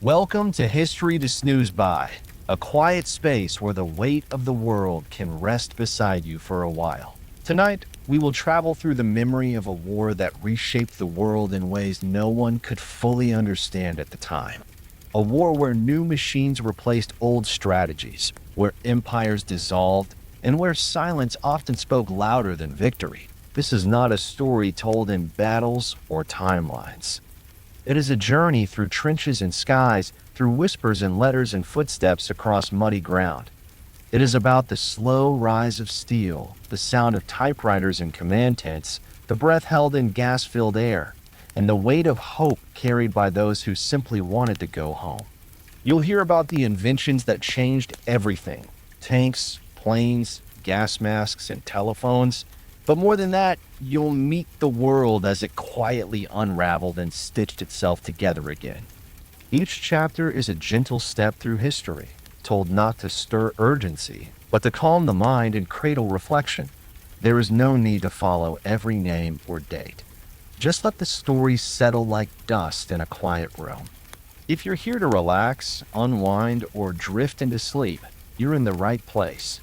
Welcome to History to Snooze By, a quiet space where the weight of the world can rest beside you for a while. Tonight, we will travel through the memory of a war that reshaped the world in ways no one could fully understand at the time. A war where new machines replaced old strategies, where empires dissolved, and where silence often spoke louder than victory. This is not a story told in battles or timelines. It is a journey through trenches and skies, through whispers and letters and footsteps across muddy ground. It is about the slow rise of steel, the sound of typewriters in command tents, the breath held in gas-filled air, and the weight of hope carried by those who simply wanted to go home. You'll hear about the inventions that changed everything: tanks, planes, gas masks, and telephones. But more than that, you'll meet the world as it quietly unraveled and stitched itself together again. Each chapter is a gentle step through history, told not to stir urgency, but to calm the mind and cradle reflection. There is no need to follow every name or date. Just let the story settle like dust in a quiet room. If you're here to relax, unwind, or drift into sleep, you're in the right place.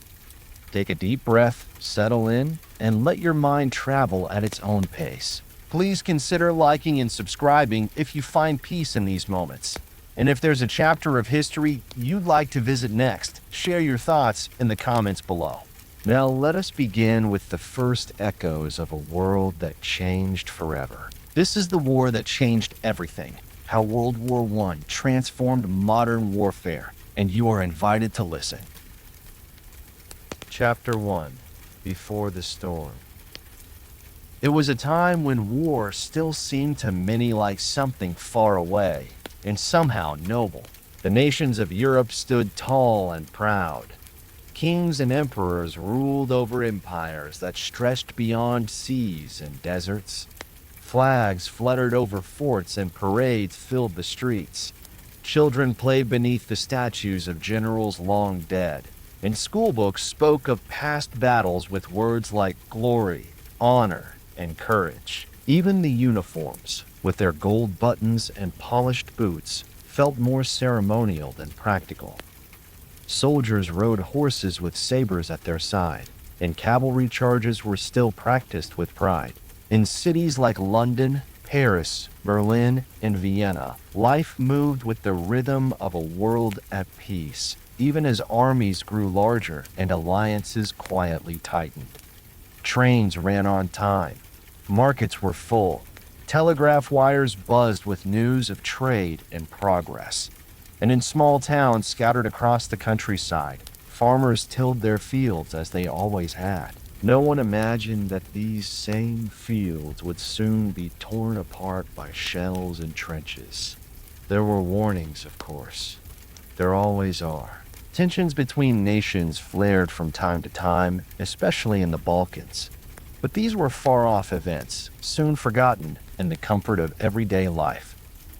Take a deep breath, settle in, and let your mind travel at its own pace. Please consider liking and subscribing if you find peace in these moments. And if there's a chapter of history you'd like to visit next, share your thoughts in the comments below. Now let us begin with the first echoes of a world that changed forever. This is the war that changed everything, how World War I transformed modern warfare, and you are invited to listen. Chapter 1: Before the Storm. It was a time when war still seemed to many like something far away, and somehow noble. The nations of Europe stood tall and proud. Kings and emperors ruled over empires that stretched beyond seas and deserts. Flags fluttered over forts and parades filled the streets. Children played beneath the statues of generals long dead. And schoolbooks spoke of past battles with words like glory, honor, and courage. Even the uniforms, with their gold buttons and polished boots, felt more ceremonial than practical. Soldiers rode horses with sabers at their side, and cavalry charges were still practiced with pride. In cities like London, Paris, Berlin, and Vienna, life moved with the rhythm of a world at peace, even as armies grew larger and alliances quietly tightened. Trains ran on time. Markets were full. Telegraph wires buzzed with news of trade and progress. And in small towns scattered across the countryside, farmers tilled their fields as they always had. No one imagined that these same fields would soon be torn apart by shells and trenches. There were warnings, of course. There always are. Tensions between nations flared from time to time, especially in the Balkans. But these were far-off events, soon forgotten in the comfort of everyday life.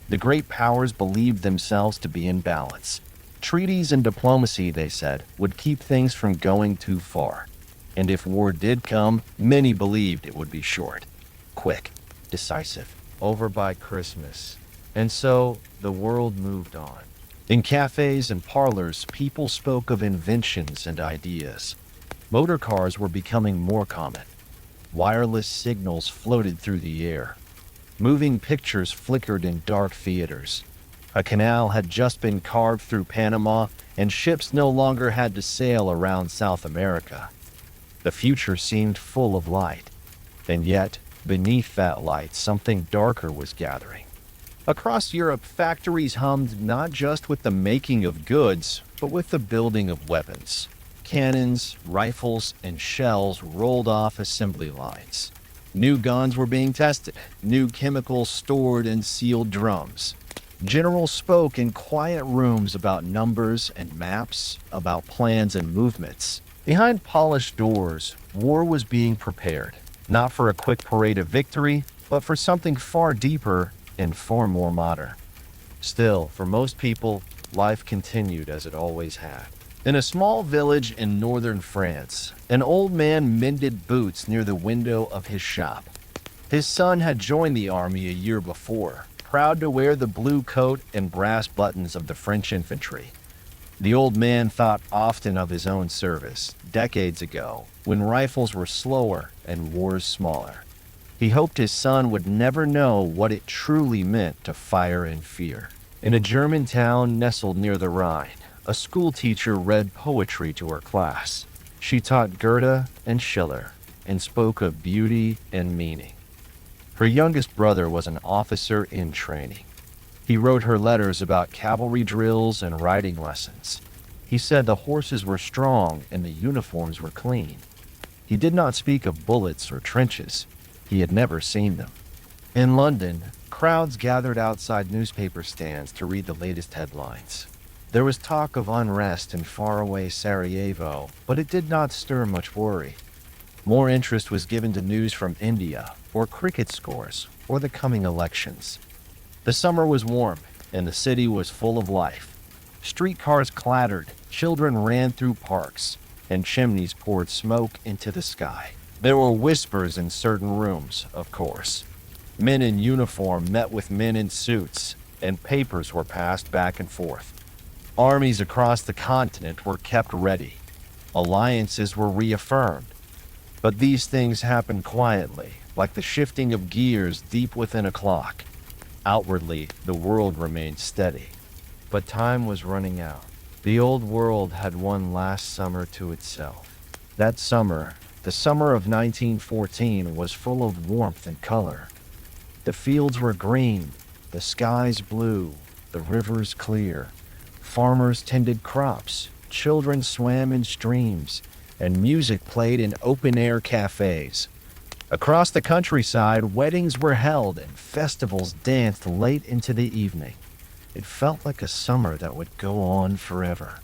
The great powers believed themselves to be in balance. Treaties and diplomacy, they said, would keep things from going too far. And if war did come, many believed it would be short, quick, decisive, over by Christmas. And so the world moved on. In cafes and parlors, people spoke of inventions and ideas. Motor cars were becoming more common. Wireless signals floated through the air. Moving pictures flickered in dark theaters. A canal had just been carved through Panama, and ships no longer had to sail around South America. The future seemed full of light. And yet, beneath that light, something darker was gathering. Across Europe, factories hummed not just with the making of goods, but with the building of weapons. Cannons, rifles, and shells rolled off assembly lines. New guns were being tested, new chemicals stored in sealed drums. Generals spoke in quiet rooms about numbers and maps, about plans and movements. Behind polished doors, war was being prepared, not for a quick parade of victory, but for something far deeper and far more modern. Still, for most people, life continued as it always had. In a small village in northern France, an old man mended boots near the window of his shop. His son had joined the army a year before, proud to wear the blue coat and brass buttons of the French infantry. The old man thought often of his own service, decades ago, when rifles were slower and wars smaller. He hoped his son would never know what it truly meant to fire in fear. In a German town nestled near the Rhine, a schoolteacher read poetry to her class. She taught Goethe and Schiller and spoke of beauty and meaning. Her youngest brother was an officer in training. He wrote her letters about cavalry drills and riding lessons. He said the horses were strong and the uniforms were clean. He did not speak of bullets or trenches. He had never seen them. In London, crowds gathered outside newspaper stands to read the latest headlines. There was talk of unrest in faraway Sarajevo, but it did not stir much worry. More interest was given to news from India, or cricket scores, or the coming elections. The summer was warm, and the city was full of life. Streetcars clattered, children ran through parks, and chimneys poured smoke into the sky. There were whispers in certain rooms, of course. Men in uniform met with men in suits, and papers were passed back and forth. Armies across the continent were kept ready. Alliances were reaffirmed. But these things happened quietly, like the shifting of gears deep within a clock. Outwardly, the world remained steady. But time was running out. The old world had one last summer to itself. That summer, the summer of 1914, was full of warmth and color. The fields were green, the skies blue, the rivers clear. Farmers tended crops, children swam in streams, and music played in open-air cafes. Across the countryside, weddings were held and festivals danced late into the evening. It felt like a summer that would go on forever.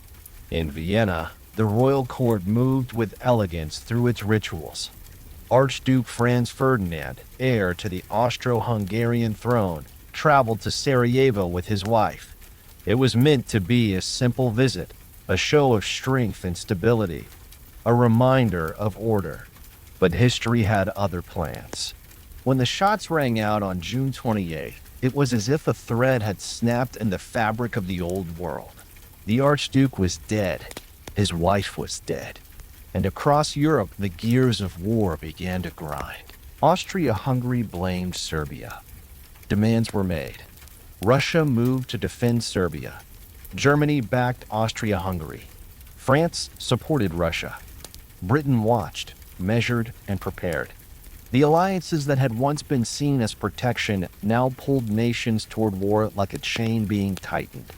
In Vienna, the royal court moved with elegance through its rituals. Archduke Franz Ferdinand, heir to the Austro-Hungarian throne, traveled to Sarajevo with his wife. It was meant to be a simple visit, a show of strength and stability, a reminder of order. But history had other plans. When the shots rang out on June 28th, it was as if a thread had snapped in the fabric of the old world. The Archduke was dead. His wife was dead. And across Europe, the gears of war began to grind. Austria-Hungary blamed Serbia. Demands were made. Russia moved to defend Serbia. Germany backed Austria-Hungary. France supported Russia. Britain watched, measured, and prepared. The alliances that had once been seen as protection now pulled nations toward war like a chain being tightened,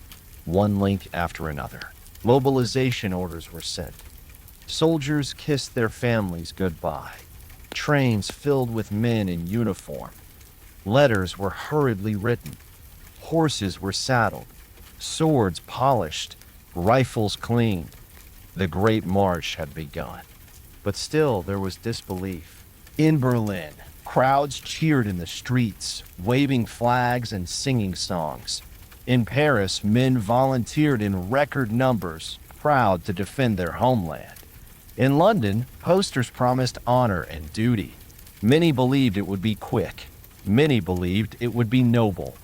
one link after another. Mobilization orders were sent. Soldiers kissed their families goodbye. Trains filled with men in uniform. Letters were hurriedly written. Horses were saddled. Swords polished. Rifles cleaned. The Great March had begun. But still there was disbelief. In Berlin, crowds cheered in the streets, waving flags and singing songs. In Paris, men volunteered in record numbers, proud to defend their homeland. In London, posters promised honor and duty. Many believed it would be quick. Many believed it would be noble.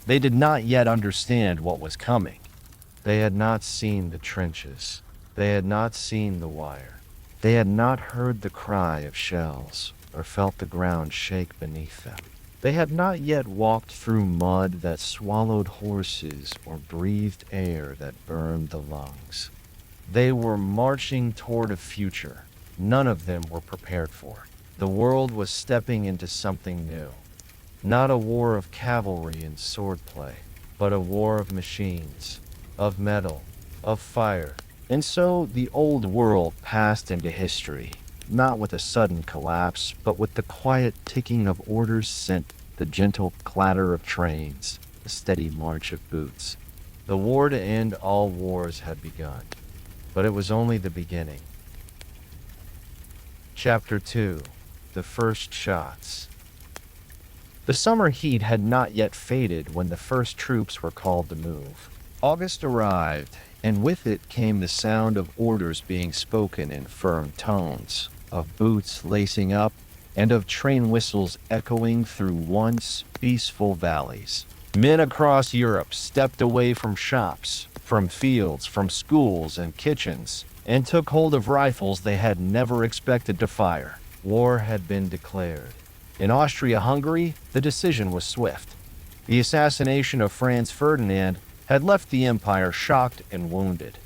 They did not yet understand what was coming. They had not seen the trenches. They had not seen the wire. They had not heard the cry of shells or felt the ground shake beneath them. They had not yet walked through mud that swallowed horses or breathed air that burned the lungs. They were marching toward a future none of them were prepared for. The world was stepping into something new. Not a war of cavalry and swordplay, but a war of machines, of metal, of fire. And so the old world passed into history, not with a sudden collapse, but with the quiet ticking of orders sent, the gentle clatter of trains, the steady march of boots. The war to end all wars had begun, but it was only the beginning. Chapter 2. The First Shots. The summer heat had not yet faded when the first troops were called to move. August arrived, and with it came the sound of orders being spoken in firm tones, of boots lacing up, and of train whistles echoing through once peaceful valleys. Men across Europe stepped away from shops, from fields, from schools and kitchens, and took hold of rifles they had never expected to fire. War had been declared. In Austria-Hungary, the decision was swift. The assassination of Franz Ferdinand had left the empire shocked and wounded.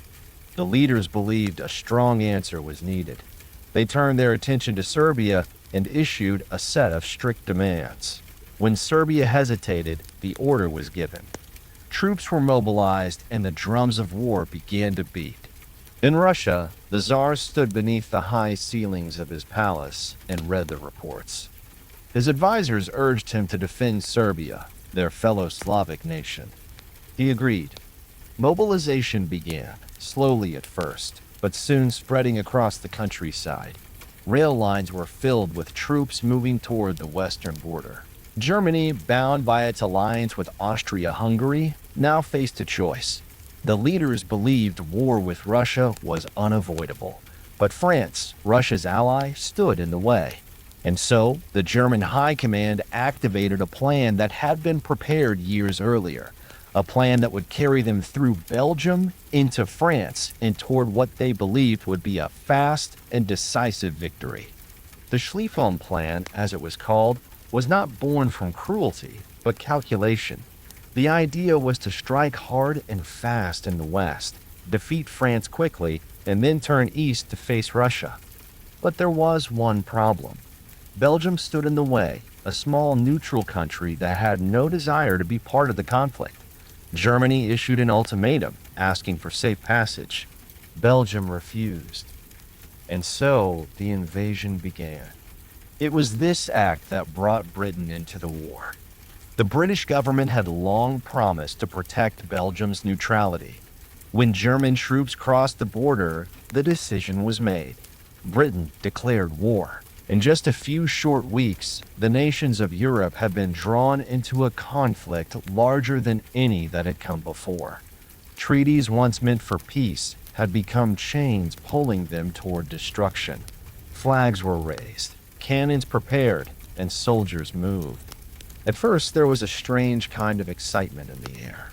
The leaders believed a strong answer was needed. They turned their attention to Serbia and issued a set of strict demands. When Serbia hesitated, the order was given. Troops were mobilized and the drums of war began to beat. In Russia, the Tsar stood beneath the high ceilings of his palace and read the reports. His advisors urged him to defend Serbia, their fellow Slavic nation. He agreed. Mobilization began, slowly at first, but soon spreading across the countryside. Rail lines were filled with troops moving toward the western border. Germany, bound by its alliance with Austria-Hungary, now faced a choice. The leaders believed war with Russia was unavoidable, but France, Russia's ally, stood in the way. And so, the German High Command activated a plan that had been prepared years earlier, a plan that would carry them through Belgium into France and toward what they believed would be a fast and decisive victory. The Schlieffen Plan, as it was called, was not born from cruelty, but calculation. The idea was to strike hard and fast in the west, defeat France quickly, and then turn east to face Russia. But there was one problem. Belgium stood in the way, a small neutral country that had no desire to be part of the conflict. Germany issued an ultimatum, asking for safe passage. Belgium refused. And so the invasion began. It was this act that brought Britain into the war. The British government had long promised to protect Belgium's neutrality. When German troops crossed the border, the decision was made. Britain declared war. In just a few short weeks, the nations of Europe had been drawn into a conflict larger than any that had come before. Treaties once meant for peace had become chains pulling them toward destruction. Flags were raised, cannons prepared, and soldiers moved. At first, there was a strange kind of excitement in the air.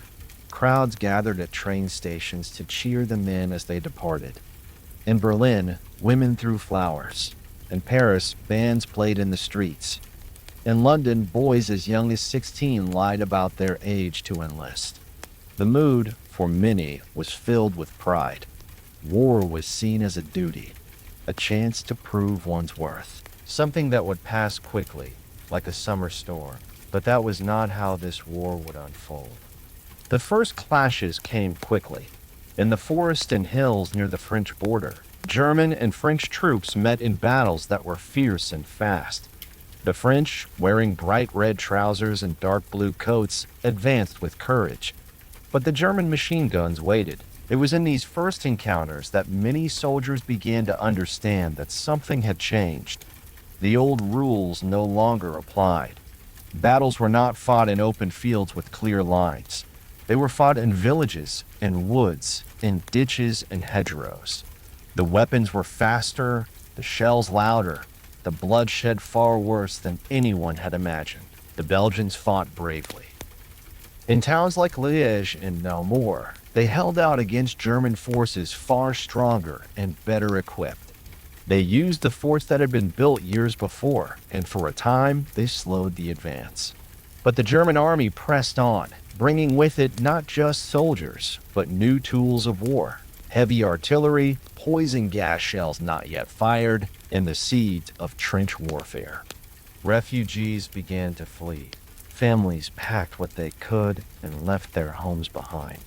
Crowds gathered at train stations to cheer the men as they departed. In Berlin, women threw flowers. In Paris, bands played in the streets. In London, boys as young as 16 lied about their age to enlist. The mood, for many, was filled with pride. War was seen as a duty, a chance to prove one's worth, something that would pass quickly, like a summer storm. But that was not how this war would unfold. The first clashes came quickly. In the forest and hills near the French border, German and French troops met in battles that were fierce and fast. The French, wearing bright red trousers and dark blue coats, advanced with courage. But the German machine guns waited. It was in these first encounters that many soldiers began to understand that something had changed. The old rules no longer applied. Battles were not fought in open fields with clear lines. They were fought in villages, in woods, in ditches and hedgerows. The weapons were faster, the shells louder, the bloodshed far worse than anyone had imagined. The Belgians fought bravely. In towns like Liège and Namur, they held out against German forces far stronger and better equipped. They used the force that had been built years before, and for a time, they slowed the advance. But the German army pressed on, bringing with it not just soldiers, but new tools of war. Heavy artillery, poison gas shells not yet fired, and the seeds of trench warfare. Refugees began to flee. Families packed what they could and left their homes behind.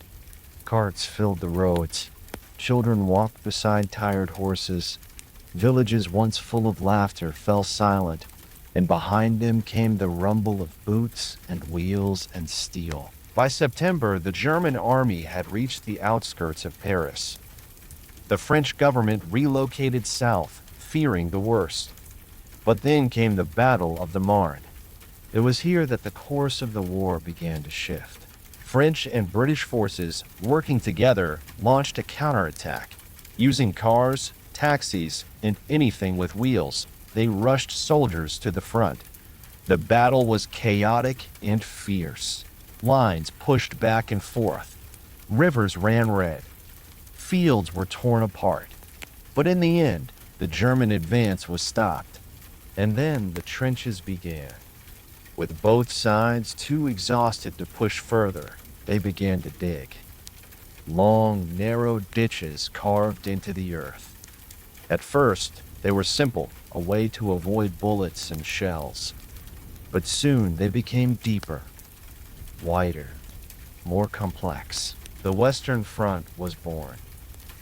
Carts filled the roads. Children walked beside tired horses. Villages once full of laughter fell silent, and behind them came the rumble of boots and wheels and steel. By September, the German army had reached the outskirts of Paris. The French government relocated south, fearing the worst. But then came the Battle of the Marne. It was here that the course of the war began to shift. French and British forces, working together, launched a counterattack. Using cars, taxis, and anything with wheels, they rushed soldiers to the front. The battle was chaotic and fierce. Lines pushed back and forth. Rivers ran red. Fields were torn apart. But in the end, the German advance was stopped. And then the trenches began. With both sides too exhausted to push further, they began to dig. Long, narrow ditches carved into the earth. At first, they were simple, a way to avoid bullets and shells. But soon they became deeper, wider, more complex. The Western Front was born.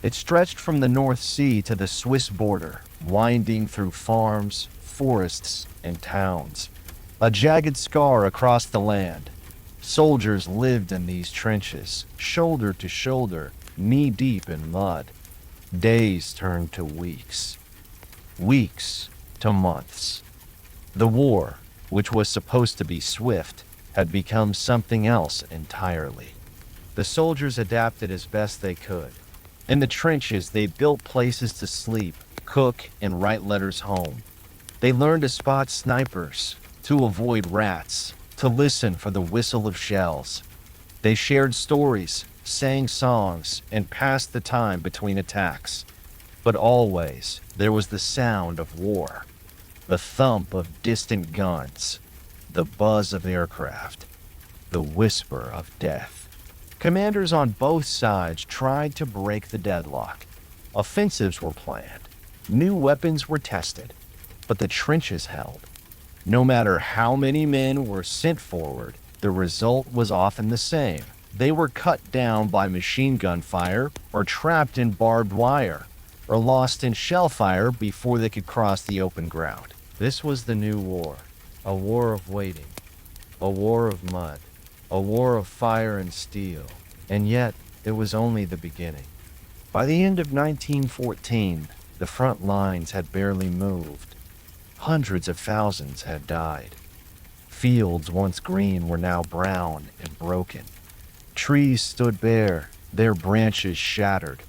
It stretched from the North Sea to the Swiss border, winding through farms, forests, and towns. A jagged scar across the land. Soldiers lived in these trenches, shoulder to shoulder, knee-deep in mud. Days turned to weeks. Weeks to months. The war, which was supposed to be swift, had become something else entirely. The soldiers adapted as best they could. In the trenches, they built places to sleep, cook, and write letters home. They learned to spot snipers, to avoid rats, to listen for the whistle of shells. They shared stories, sang songs, and passed the time between attacks. But always, there was the sound of war, the thump of distant guns, the buzz of aircraft, the whisper of death. Commanders on both sides tried to break the deadlock. Offensives were planned. New weapons were tested. But the trenches held. No matter how many men were sent forward, the result was often the same. They were cut down by machine gun fire, or trapped in barbed wire, or lost in shell fire before they could cross the open ground. This was the new war. A war of waiting. A war of mud. A war of fire and steel. And yet, it was only the beginning. By the end of 1914, the front lines had barely moved. Hundreds of thousands had died. Fields once green were now brown and broken. Trees stood bare, their branches shattered.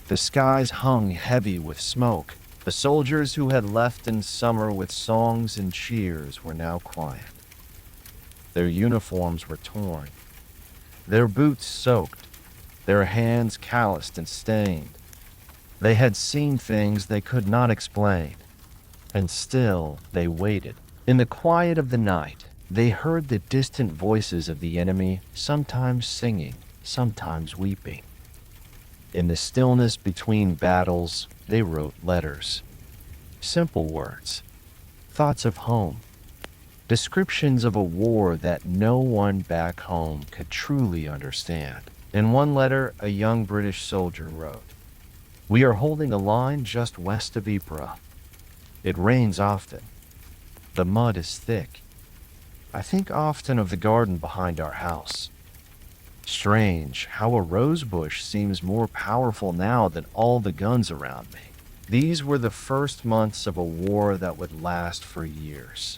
The skies hung heavy with smoke. The soldiers who had left in summer with songs and cheers were now quiet. Their uniforms were torn, their boots soaked, their hands calloused and stained. They had seen things they could not explain, and still they waited. In the quiet of the night, they heard the distant voices of the enemy, sometimes singing, sometimes weeping. In the stillness between battles, they wrote letters. Simple words, thoughts of home, descriptions of a war that no one back home could truly understand. In one letter, a young British soldier wrote, "We are holding a line just west of Ypres. It rains often. The mud is thick. I think often of the garden behind our house. Strange how a rose bush seems more powerful now than all the guns around me." These were the first months of a war that would last for years.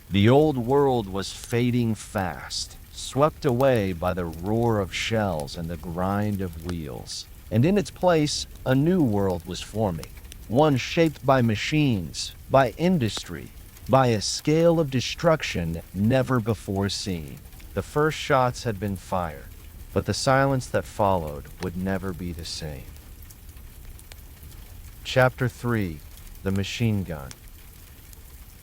The old world was fading fast, swept away by the roar of shells and the grind of wheels. And in its place, a new world was forming, one shaped by machines, by industry, by a scale of destruction never before seen. The first shots had been fired, but the silence that followed would never be the same. Chapter 3: The Machine Gun.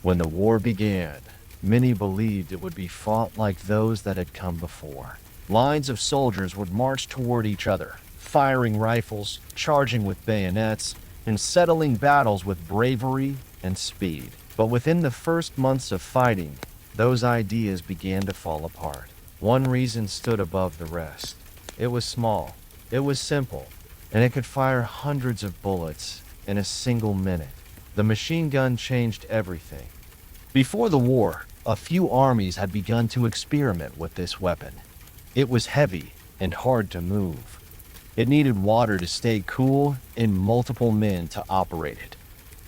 When the war began, many believed it would be fought like those that had come before. Lines of soldiers would march toward each other, firing rifles, charging with bayonets, and settling battles with bravery and speed. But within the first months of fighting, those ideas began to fall apart. One reason stood above the rest. It was small, it was simple, and it could fire hundreds of bullets in a single minute. The machine gun changed everything. Before the war, a few armies had begun to experiment with this weapon. It was heavy and hard to move. It needed water to stay cool and multiple men to operate it.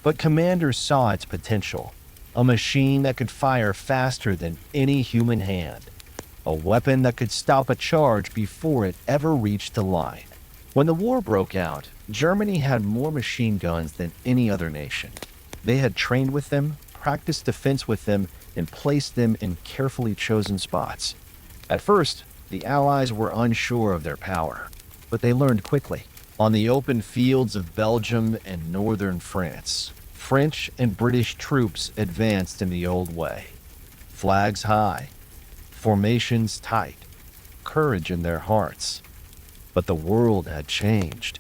But commanders saw its potential. A machine that could fire faster than any human hand. A weapon that could stop a charge before it ever reached the line. When the war broke out, Germany had more machine guns than any other nation. They had trained with them, practiced defense with them, and placed them in carefully chosen spots. At first, The Allies were unsure of their power, but they learned quickly. On the open fields of Belgium and northern France, French and British troops advanced in the old way. Flags high, formations tight, courage in their hearts. But the world had changed.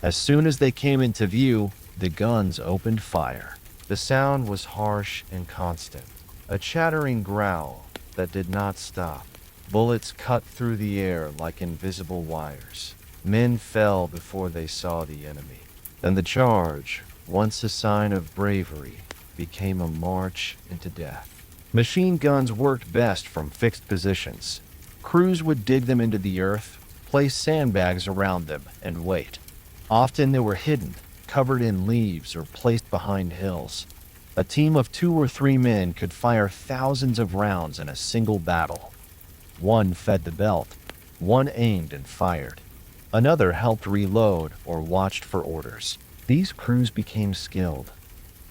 As soon as they came into view, the guns opened fire. The sound was harsh and constant, a chattering growl that did not stop. Bullets cut through the air like invisible wires. Men fell before they saw the enemy. And the charge, once a sign of bravery, became a march into death. Machine guns worked best from fixed positions. Crews would dig them into the earth, place sandbags around them, and wait. Often they were hidden, covered in leaves, or placed behind hills. A team of 2 or 3 men could fire thousands of rounds in a single battle. One fed the belt, one aimed and fired. Another helped reload or watched for orders. These crews became skilled.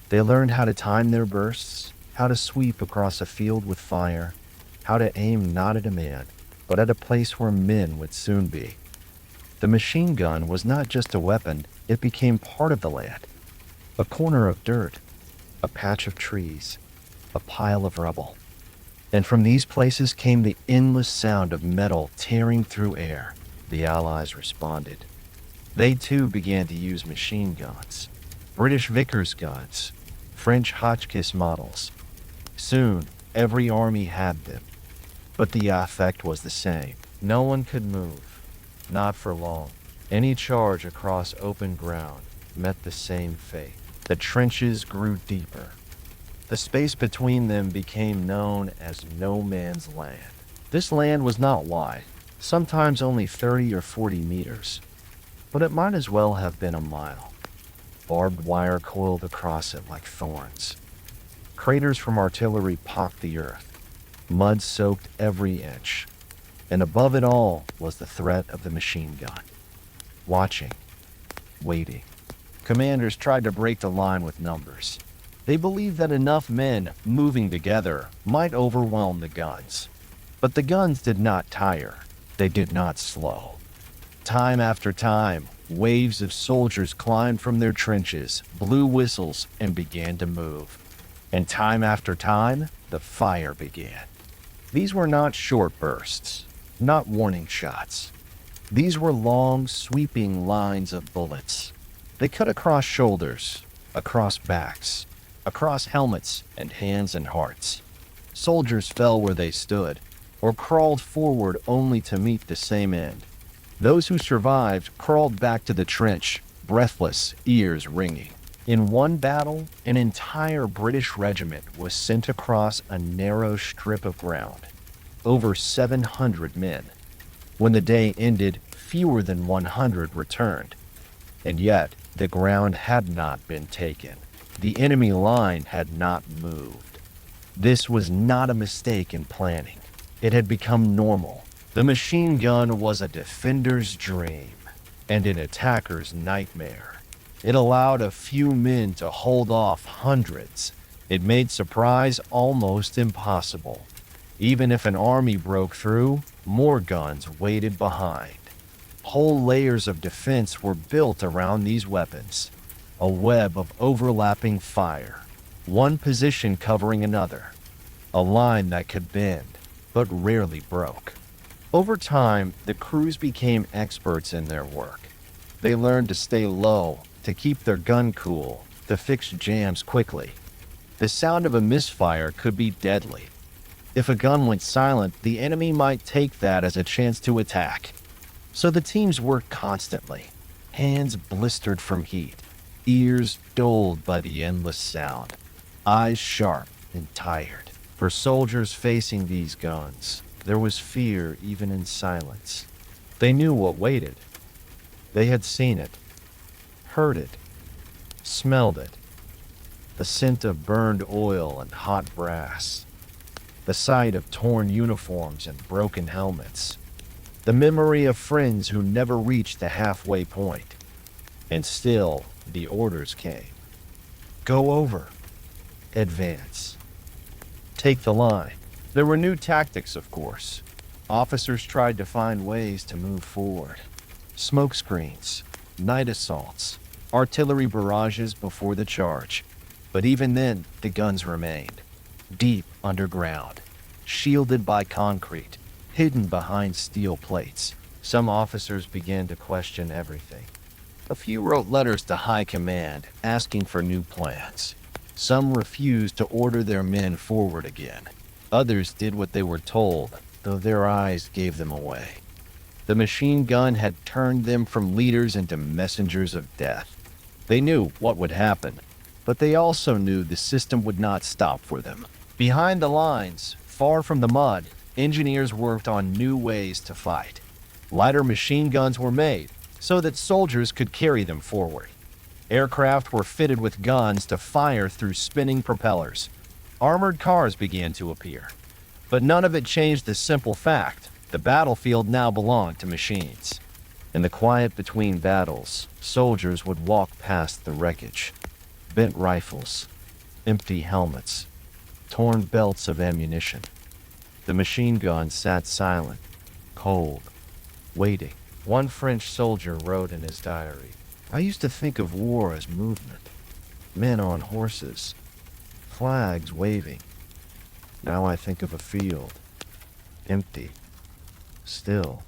They learned how to time their bursts, how to sweep across a field with fire, how to aim not at a man, but at a place where men would soon be. The machine gun was not just a weapon, it became part of the land. A corner of dirt, a patch of trees, a pile of rubble. And from these places came the endless sound of metal tearing through air. The Allies responded. They too began to use machine guns, British Vickers guns, French Hotchkiss models. Soon, every army had them. But the effect was the same. No one could move, not for long. Any charge across open ground met the same fate. The trenches grew deeper. The space between them became known as no man's land. This land was not wide, sometimes only 30 or 40 meters, but it might as well have been a mile. Barbed wire coiled across it like thorns. Craters from artillery pocked the earth. Mud soaked every inch. And above it all was the threat of the machine gun. Watching, waiting. Commanders tried to break the line with numbers. They believed that enough men moving together might overwhelm the guns. But the guns did not tire. They did not slow. Time after time, waves of soldiers climbed from their trenches, blew whistles, and began to move. And time after time, the fire began. These were not short bursts, not warning shots. These were long, sweeping lines of bullets. They cut across shoulders, across backs, across helmets and hands and hearts. Soldiers fell where they stood, or crawled forward only to meet the same end. Those who survived crawled back to the trench, breathless, ears ringing. In one battle, an entire British regiment was sent across a narrow strip of ground. Over 700 men. When the day ended, fewer than 100 returned. And yet, the ground had not been taken. The enemy line had not moved. This was not a mistake in planning. It had become normal. The machine gun was a defender's dream and an attacker's nightmare. It allowed a few men to hold off hundreds. It made surprise almost impossible. Even if an army broke through, more guns waited behind. Whole layers of defense were built around these weapons. A web of overlapping fire, one position covering another. A line that could bend, but rarely broke. Over time, the crews became experts in their work. They learned to stay low, to keep their gun cool, to fix jams quickly. The sound of a misfire could be deadly. If a gun went silent, the enemy might take that as a chance to attack. So the teams worked constantly, hands blistered from heat, ears dulled by the endless sound, eyes sharp and tired. For soldiers facing these guns, there was fear even in silence. They knew what waited. They had seen it, heard it, smelled it. The scent of burned oil and hot brass. The sight of torn uniforms and broken helmets. The memory of friends who never reached the halfway point. And still, the orders came. Go over. Advance. Take the line. There were new tactics, of course. Officers tried to find ways to move forward. Smoke screens, night assaults, artillery barrages before the charge. But even then, the guns remained, deep underground, shielded by concrete, hidden behind steel plates. Some officers began to question everything. A few wrote letters to high command, asking for new plans. Some refused to order their men forward again. Others did what they were told, though their eyes gave them away. The machine gun had turned them from leaders into messengers of death. They knew what would happen, but they also knew the system would not stop for them. Behind the lines, far from the mud, engineers worked on new ways to fight. Lighter machine guns were made so that soldiers could carry them forward. Aircraft were fitted with guns to fire through spinning propellers. Armored cars began to appear. But none of it changed the simple fact: the battlefield now belonged to machines. In the quiet between battles, soldiers would walk past the wreckage. Bent rifles, empty helmets, torn belts of ammunition. The machine gun sat silent, cold, waiting. One French soldier wrote in his diary, "I used to think of war as movement. Men on horses, flags waving. Now I think of a field, empty, still.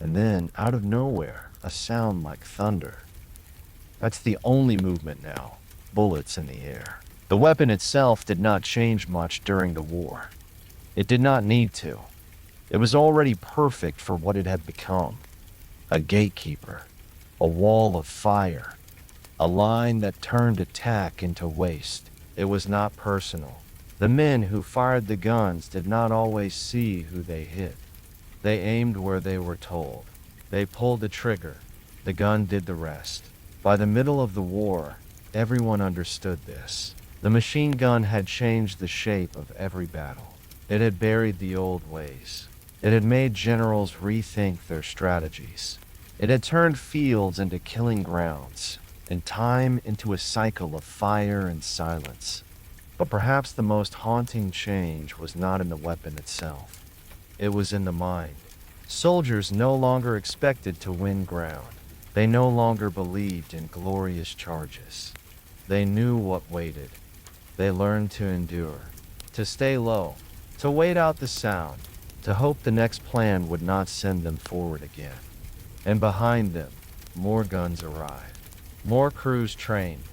And then, out of nowhere, a sound like thunder. That's the only movement now, bullets in the air." The weapon itself did not change much during the war. It did not need to. It was already perfect for what it had become. A gatekeeper, a wall of fire, a line that turned attack into waste. It was not personal. The men who fired the guns did not always see who they hit. They aimed where they were told. They pulled the trigger. The gun did the rest. By the middle of the war, everyone understood this. The machine gun had changed the shape of every battle. It had buried the old ways. It had made generals rethink their strategies. It had turned fields into killing grounds, and time into a cycle of fire and silence. But perhaps the most haunting change was not in the weapon itself. It was in the mind. Soldiers no longer expected to win ground. They no longer believed in glorious charges. They knew what waited. They learned to endure, to stay low, to wait out the sound, to hope the next plan would not send them forward again. And behind them, more guns arrived. More crews trained.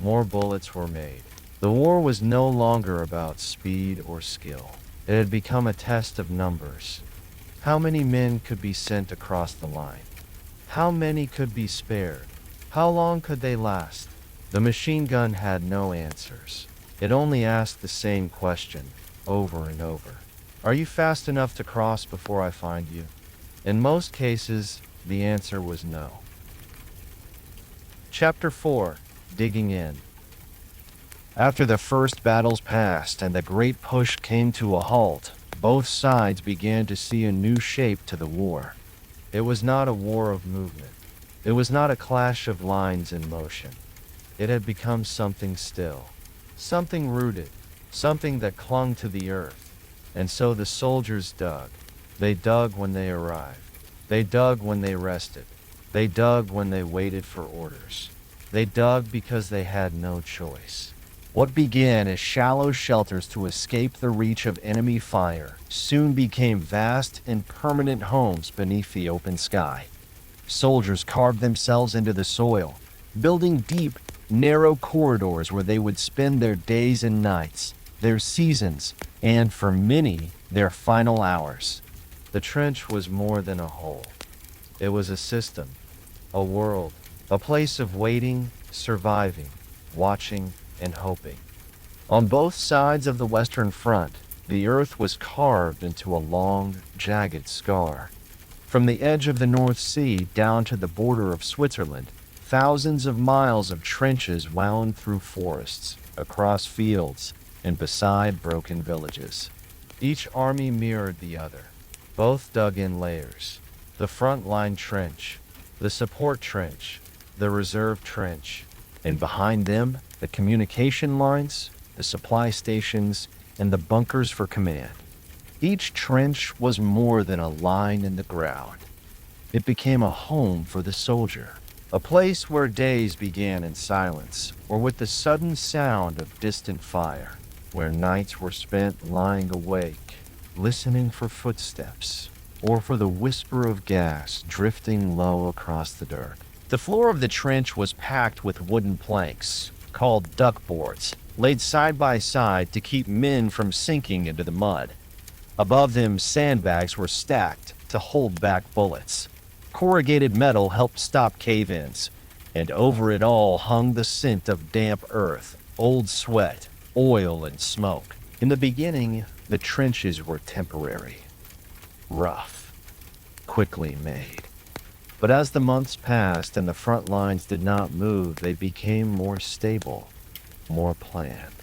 More bullets were made. The war was no longer about speed or skill. It had become a test of numbers. How many men could be sent across the line? How many could be spared? How long could they last? The machine gun had no answers. It only asked the same question, over and over. Are you fast enough to cross before I find you? In most cases, the answer was no. Chapter 4. Digging In. After the first battles passed and the great push came to a halt, both sides began to see a new shape to the war. It was not a war of movement. It was not a clash of lines in motion. It had become something still, something rooted, something that clung to the earth. And so the soldiers dug. They dug when they arrived. They dug when they rested. They dug when they waited for orders. They dug because they had no choice. What began as shallow shelters to escape the reach of enemy fire soon became vast and permanent homes beneath the open sky. Soldiers carved themselves into the soil, building deep, narrow corridors where they would spend their days and nights, their seasons, and for many, their final hours. The trench was more than a hole. It was a system, a world, a place of waiting, surviving, watching, and hoping. On both sides of the Western Front, the earth was carved into a long, jagged scar. From the edge of the North Sea down to the border of Switzerland, thousands of miles of trenches wound through forests, across fields, and beside broken villages. Each army mirrored the other. Both dug in layers. The front line trench, the support trench, the reserve trench, and behind them, the communication lines, the supply stations, and the bunkers for command. Each trench was more than a line in the ground. It became a home for the soldier, a place where days began in silence or with the sudden sound of distant fire, where nights were spent lying awake, listening for footsteps or for the whisper of gas drifting low across the dirt. The floor of the trench was packed with wooden planks, called duckboards, laid side by side to keep men from sinking into the mud. Above them, sandbags were stacked to hold back bullets. Corrugated metal helped stop cave-ins, and over it all hung the scent of damp earth, old sweat, oil, and smoke. In the beginning, the trenches were temporary, rough, quickly made. But as the months passed and the front lines did not move, they became more stable, more planned.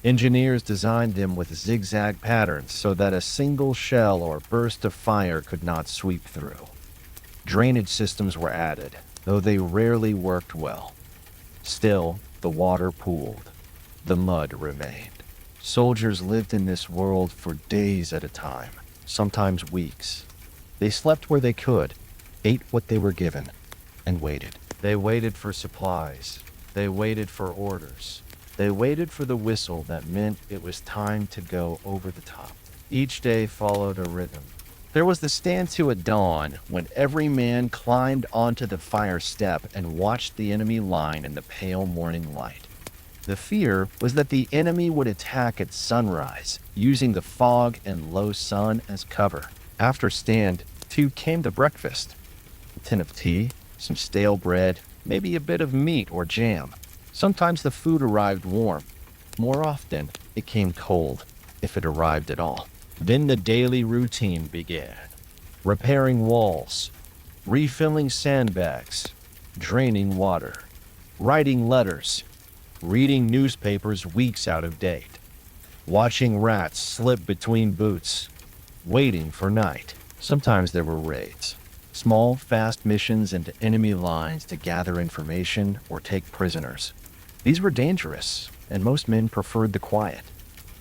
Engineers designed them with zigzag patterns so that a single shell or burst of fire could not sweep through. Drainage systems were added, though they rarely worked well. Still, the water pooled. The mud remained. Soldiers lived in this world for days at a time, sometimes weeks. They slept where they could, ate what they were given, and waited. They waited for supplies. They waited for orders. They waited for the whistle that meant it was time to go over the top. Each day followed a rhythm. There was the stand-to at dawn, when every man climbed onto the fire step and watched the enemy line in the pale morning light. The fear was that the enemy would attack at sunrise, using the fog and low sun as cover. After stand, two came the breakfast. A tin of tea, some stale bread, maybe a bit of meat or jam. Sometimes the food arrived warm. More often, it came cold, if it arrived at all. Then the daily routine began. Repairing walls, refilling sandbags, draining water, writing letters, reading newspapers weeks out of date, watching rats slip between boots, waiting for night. Sometimes there were raids. Small, fast missions into enemy lines to gather information or take prisoners. These were dangerous, and most men preferred the quiet.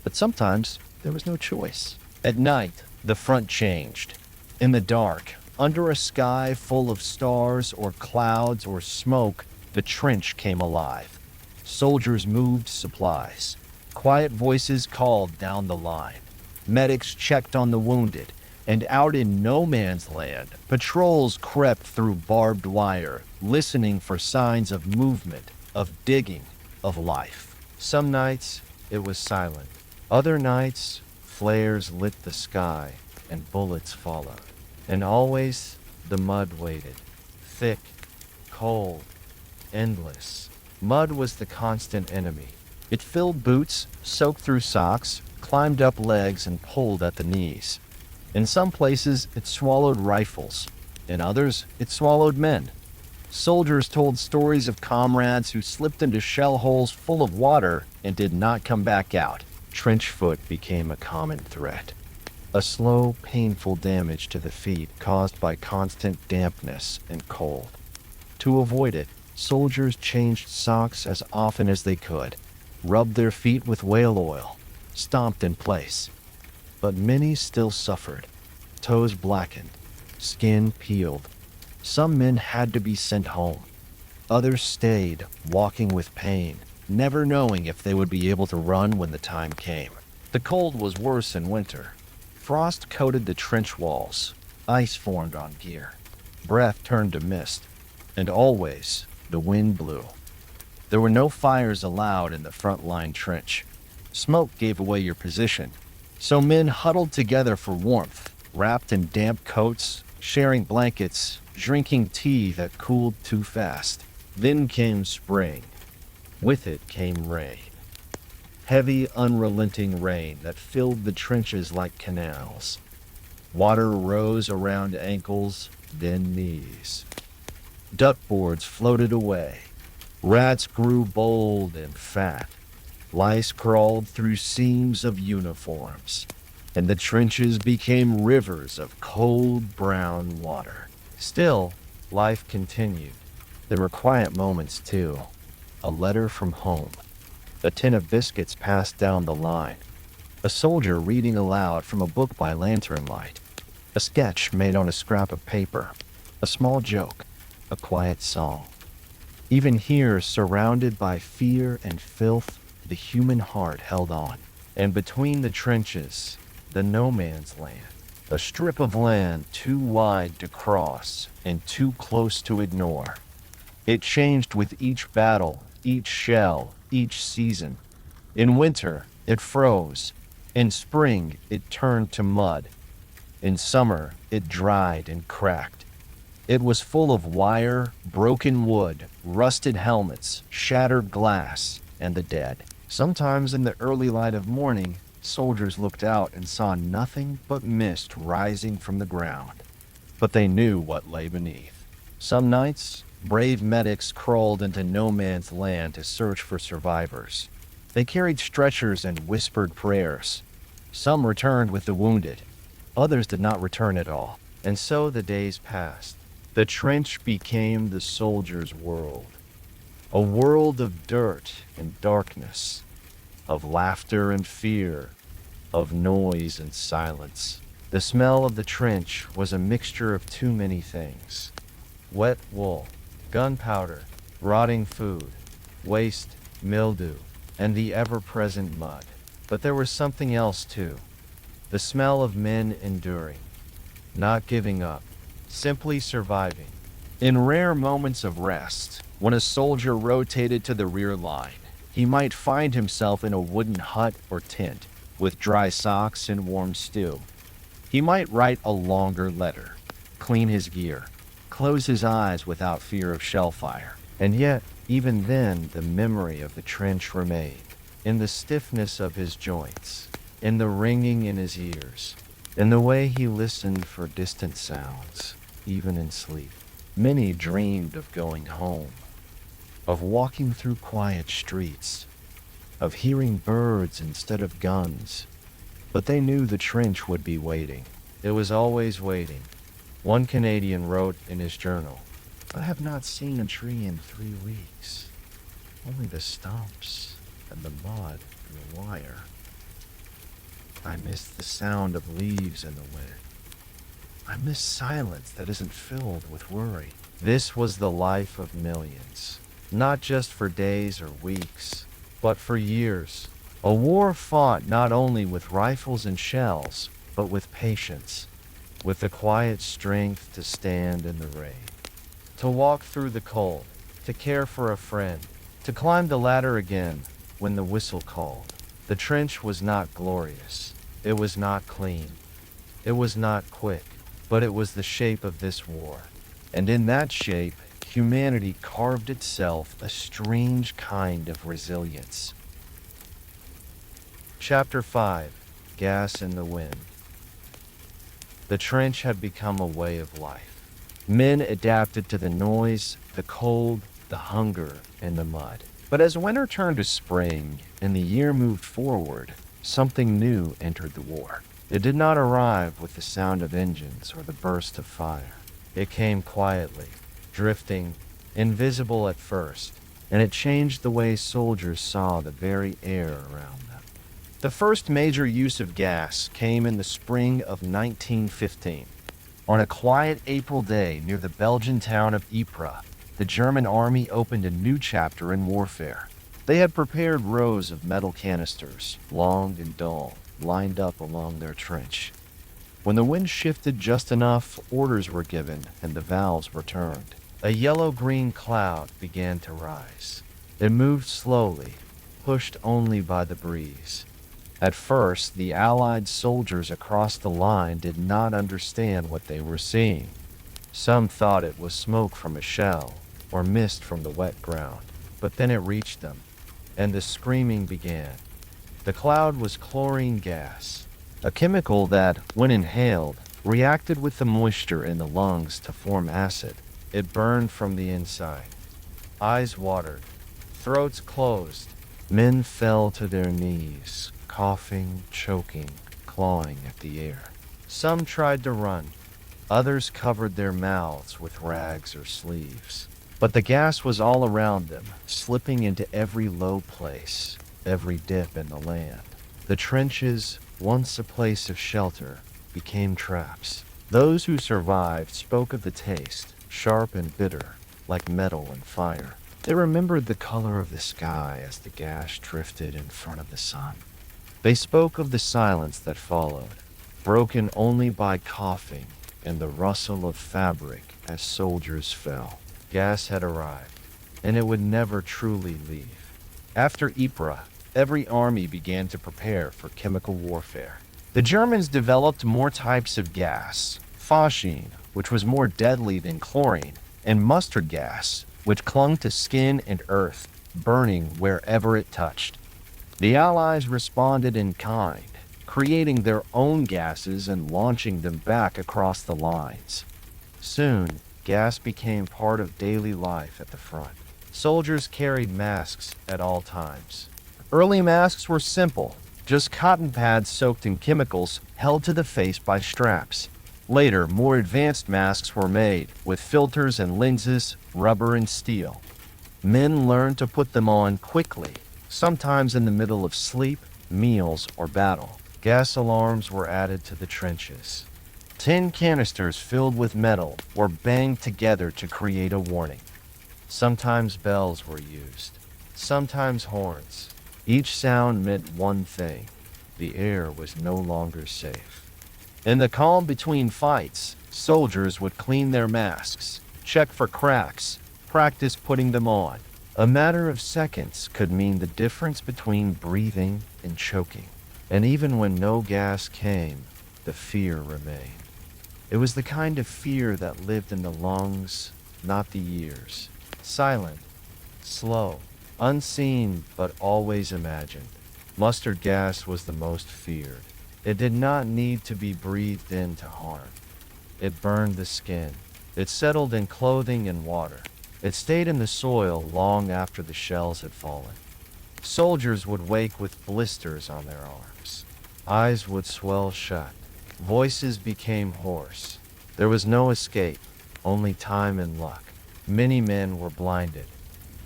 But sometimes there was no choice. At night, the front changed. In the dark, under a sky full of stars or clouds or smoke, the trench came alive. Soldiers moved supplies. Quiet voices called down the line. Medics checked on the wounded. And out in no man's land, patrols crept through barbed wire, listening for signs of movement, of digging, of life. Some nights, it was silent. Other nights, flares lit the sky, and bullets followed. And always, the mud waited. Thick, cold, endless. Mud was the constant enemy. It filled boots, soaked through socks, climbed up legs, and pulled at the knees. In some places, it swallowed rifles. In others, it swallowed men. Soldiers told stories of comrades who slipped into shell holes full of water and did not come back out. Trench foot became a common threat. A slow, painful damage to the feet caused by constant dampness and cold. To avoid it, soldiers changed socks as often as they could, rubbed their feet with whale oil, stomped in place. But many still suffered. Toes blackened, skin peeled. Some men had to be sent home. Others stayed, walking with pain, never knowing if they would be able to run when the time came. The cold was worse in winter. Frost coated the trench walls. Ice formed on gear. Breath turned to mist. And always, the wind blew. There were no fires allowed in the front line trench. Smoke gave away your position. So men huddled together for warmth, wrapped in damp coats, sharing blankets, drinking tea that cooled too fast. Then came spring. With it came rain. Heavy, unrelenting rain that filled the trenches like canals. Water rose around ankles, then knees. Duckboards floated away. Rats grew bold and fat. Lice crawled through seams of uniforms, and the trenches became rivers of cold brown water. Still, life continued. There were quiet moments, too. A letter from home. A tin of biscuits passed down the line. A soldier reading aloud from a book by lantern light. A sketch made on a scrap of paper. A small joke. A quiet song. Even here, surrounded by fear and filth, the human heart held on. And between the trenches, the no man's land. A strip of land too wide to cross and too close to ignore. It changed with each battle, each shell, each season. In winter, it froze. In spring, it turned to mud. In summer, it dried and cracked. It was full of wire, broken wood, rusted helmets, shattered glass, and the dead. Sometimes in the early light of morning, soldiers looked out and saw nothing but mist rising from the ground. But they knew what lay beneath. Some nights, brave medics crawled into no man's land to search for survivors. They carried stretchers and whispered prayers. Some returned with the wounded. Others did not return at all. And so the days passed. The trench became the soldier's world. A world of dirt and darkness, of laughter and fear, of noise and silence. The smell of the trench was a mixture of too many things. Wet wool, gunpowder, rotting food, waste, mildew, and the ever-present mud. But there was something else too. The smell of men enduring, not giving up, simply surviving. In rare moments of rest, when a soldier rotated to the rear line, he might find himself in a wooden hut or tent, with dry socks and warm stew. He might write a longer letter, clean his gear, close his eyes without fear of shell fire. And yet, even then, the memory of the trench remained, in the stiffness of his joints, in the ringing in his ears, in the way he listened for distant sounds, even in sleep. Many dreamed of going home, of walking through quiet streets, of hearing birds instead of guns. But they knew the trench would be waiting. It was always waiting. One Canadian wrote in his journal, "I have not seen a tree in 3 weeks. Only the stumps and the mud and the wire. I miss the sound of leaves in the wind. I miss silence that isn't filled with worry." This was the life of millions, not just for days or weeks, but for years. A war fought not only with rifles and shells, but with patience, with the quiet strength to stand in the rain, to walk through the cold, to care for a friend, to climb the ladder again when the whistle called. The trench was not glorious. It was not clean. It was not quick, but it was the shape of this war. And in that shape, humanity carved itself a strange kind of resilience. Chapter 5. Gas in the Wind. The trench had become a way of life. Men adapted to the noise, the cold, the hunger, and the mud. But as winter turned to spring and the year moved forward, something new entered the war. It did not arrive with the sound of engines or the burst of fire. It came quietly, drifting, invisible at first, and it changed the way soldiers saw the very air around them. The first major use of gas came in the spring of 1915. On a quiet April day near the Belgian town of Ypres, the German army opened a new chapter in warfare. They had prepared rows of metal canisters, long and dull, lined up along their trench. When the wind shifted just enough, orders were given and the valves were turned. A yellow-green cloud began to rise. It moved slowly, pushed only by the breeze. At first, the Allied soldiers across the line did not understand what they were seeing. Some thought it was smoke from a shell or mist from the wet ground. But then it reached them, and the screaming began. The cloud was chlorine gas, a chemical that, when inhaled, reacted with the moisture in the lungs to form acid. It burned from the inside. Eyes watered, throats closed. Men fell to their knees, coughing, choking, clawing at the air. Some tried to run. Others covered their mouths with rags or sleeves. But the gas was all around them, slipping into every low place, every dip in the land. The trenches, once a place of shelter, became traps. Those who survived spoke of the taste, sharp and bitter, like metal and fire. They remembered the color of the sky as the gas drifted in front of the sun. They spoke of the silence that followed, broken only by coughing and the rustle of fabric as soldiers fell. Gas had arrived, and it would never truly leave. After Ypres, every army began to prepare for chemical warfare. The Germans developed more types of gas: phosgene, which was more deadly than chlorine, and mustard gas, which clung to skin and earth, burning wherever it touched. The Allies responded in kind, creating their own gases and launching them back across the lines. Soon, gas became part of daily life at the front. Soldiers carried masks at all times. Early masks were simple, just cotton pads soaked in chemicals held to the face by straps. Later, more advanced masks were made, with filters and lenses, rubber and steel. Men learned to put them on quickly, sometimes in the middle of sleep, meals, or battle. Gas alarms were added to the trenches. Tin canisters filled with metal were banged together to create a warning. Sometimes bells were used, sometimes horns. Each sound meant one thing: the air was no longer safe. In the calm between fights, soldiers would clean their masks, check for cracks, practice putting them on. A matter of seconds could mean the difference between breathing and choking. And even when no gas came, the fear remained. It was the kind of fear that lived in the lungs, not the ears. Silent, slow, unseen, but always imagined. Mustard gas was the most feared. It did not need to be breathed in to harm. It burned the skin. It settled in clothing and water. It stayed in the soil long after the shells had fallen. Soldiers would wake with blisters on their arms. Eyes would swell shut. Voices became hoarse. There was no escape, only time and luck. Many men were blinded,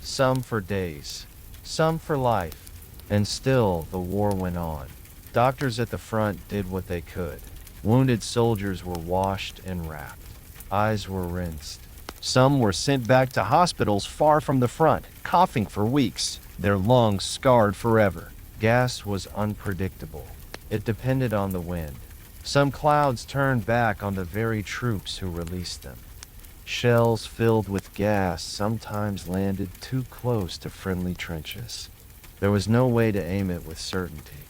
some for days, some for life, and still the war went on. Doctors at the front did what they could. Wounded soldiers were washed and wrapped. Eyes were rinsed. Some were sent back to hospitals far from the front, coughing for weeks, their lungs scarred forever. Gas was unpredictable. It depended on the wind. Some clouds turned back on the very troops who released them. Shells filled with gas sometimes landed too close to friendly trenches. There was no way to aim it with certainty.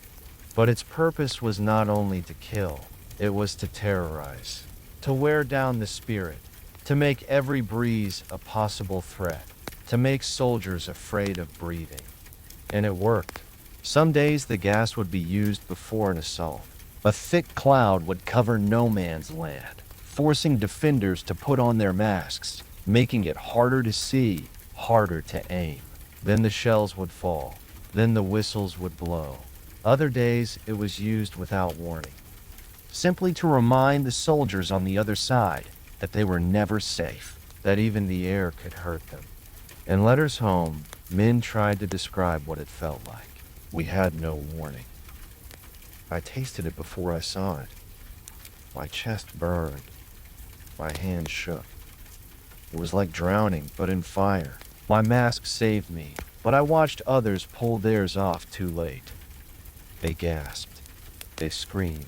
But its purpose was not only to kill, it was to terrorize, to wear down the spirit, to make every breeze a possible threat, to make soldiers afraid of breathing. And it worked. Some days the gas would be used before an assault. A thick cloud would cover no man's land, forcing defenders to put on their masks, making it harder to see, harder to aim. Then the shells would fall. Then the whistles would blow. Other days it was used without warning, simply to remind the soldiers on the other side that they were never safe, that even the air could hurt them. In letters home, men tried to describe what it felt like. We had no warning. I tasted it before I saw it. My chest burned. My hands shook. It was like drowning, but in fire. My mask saved me, but I watched others pull theirs off too late. They gasped. They screamed.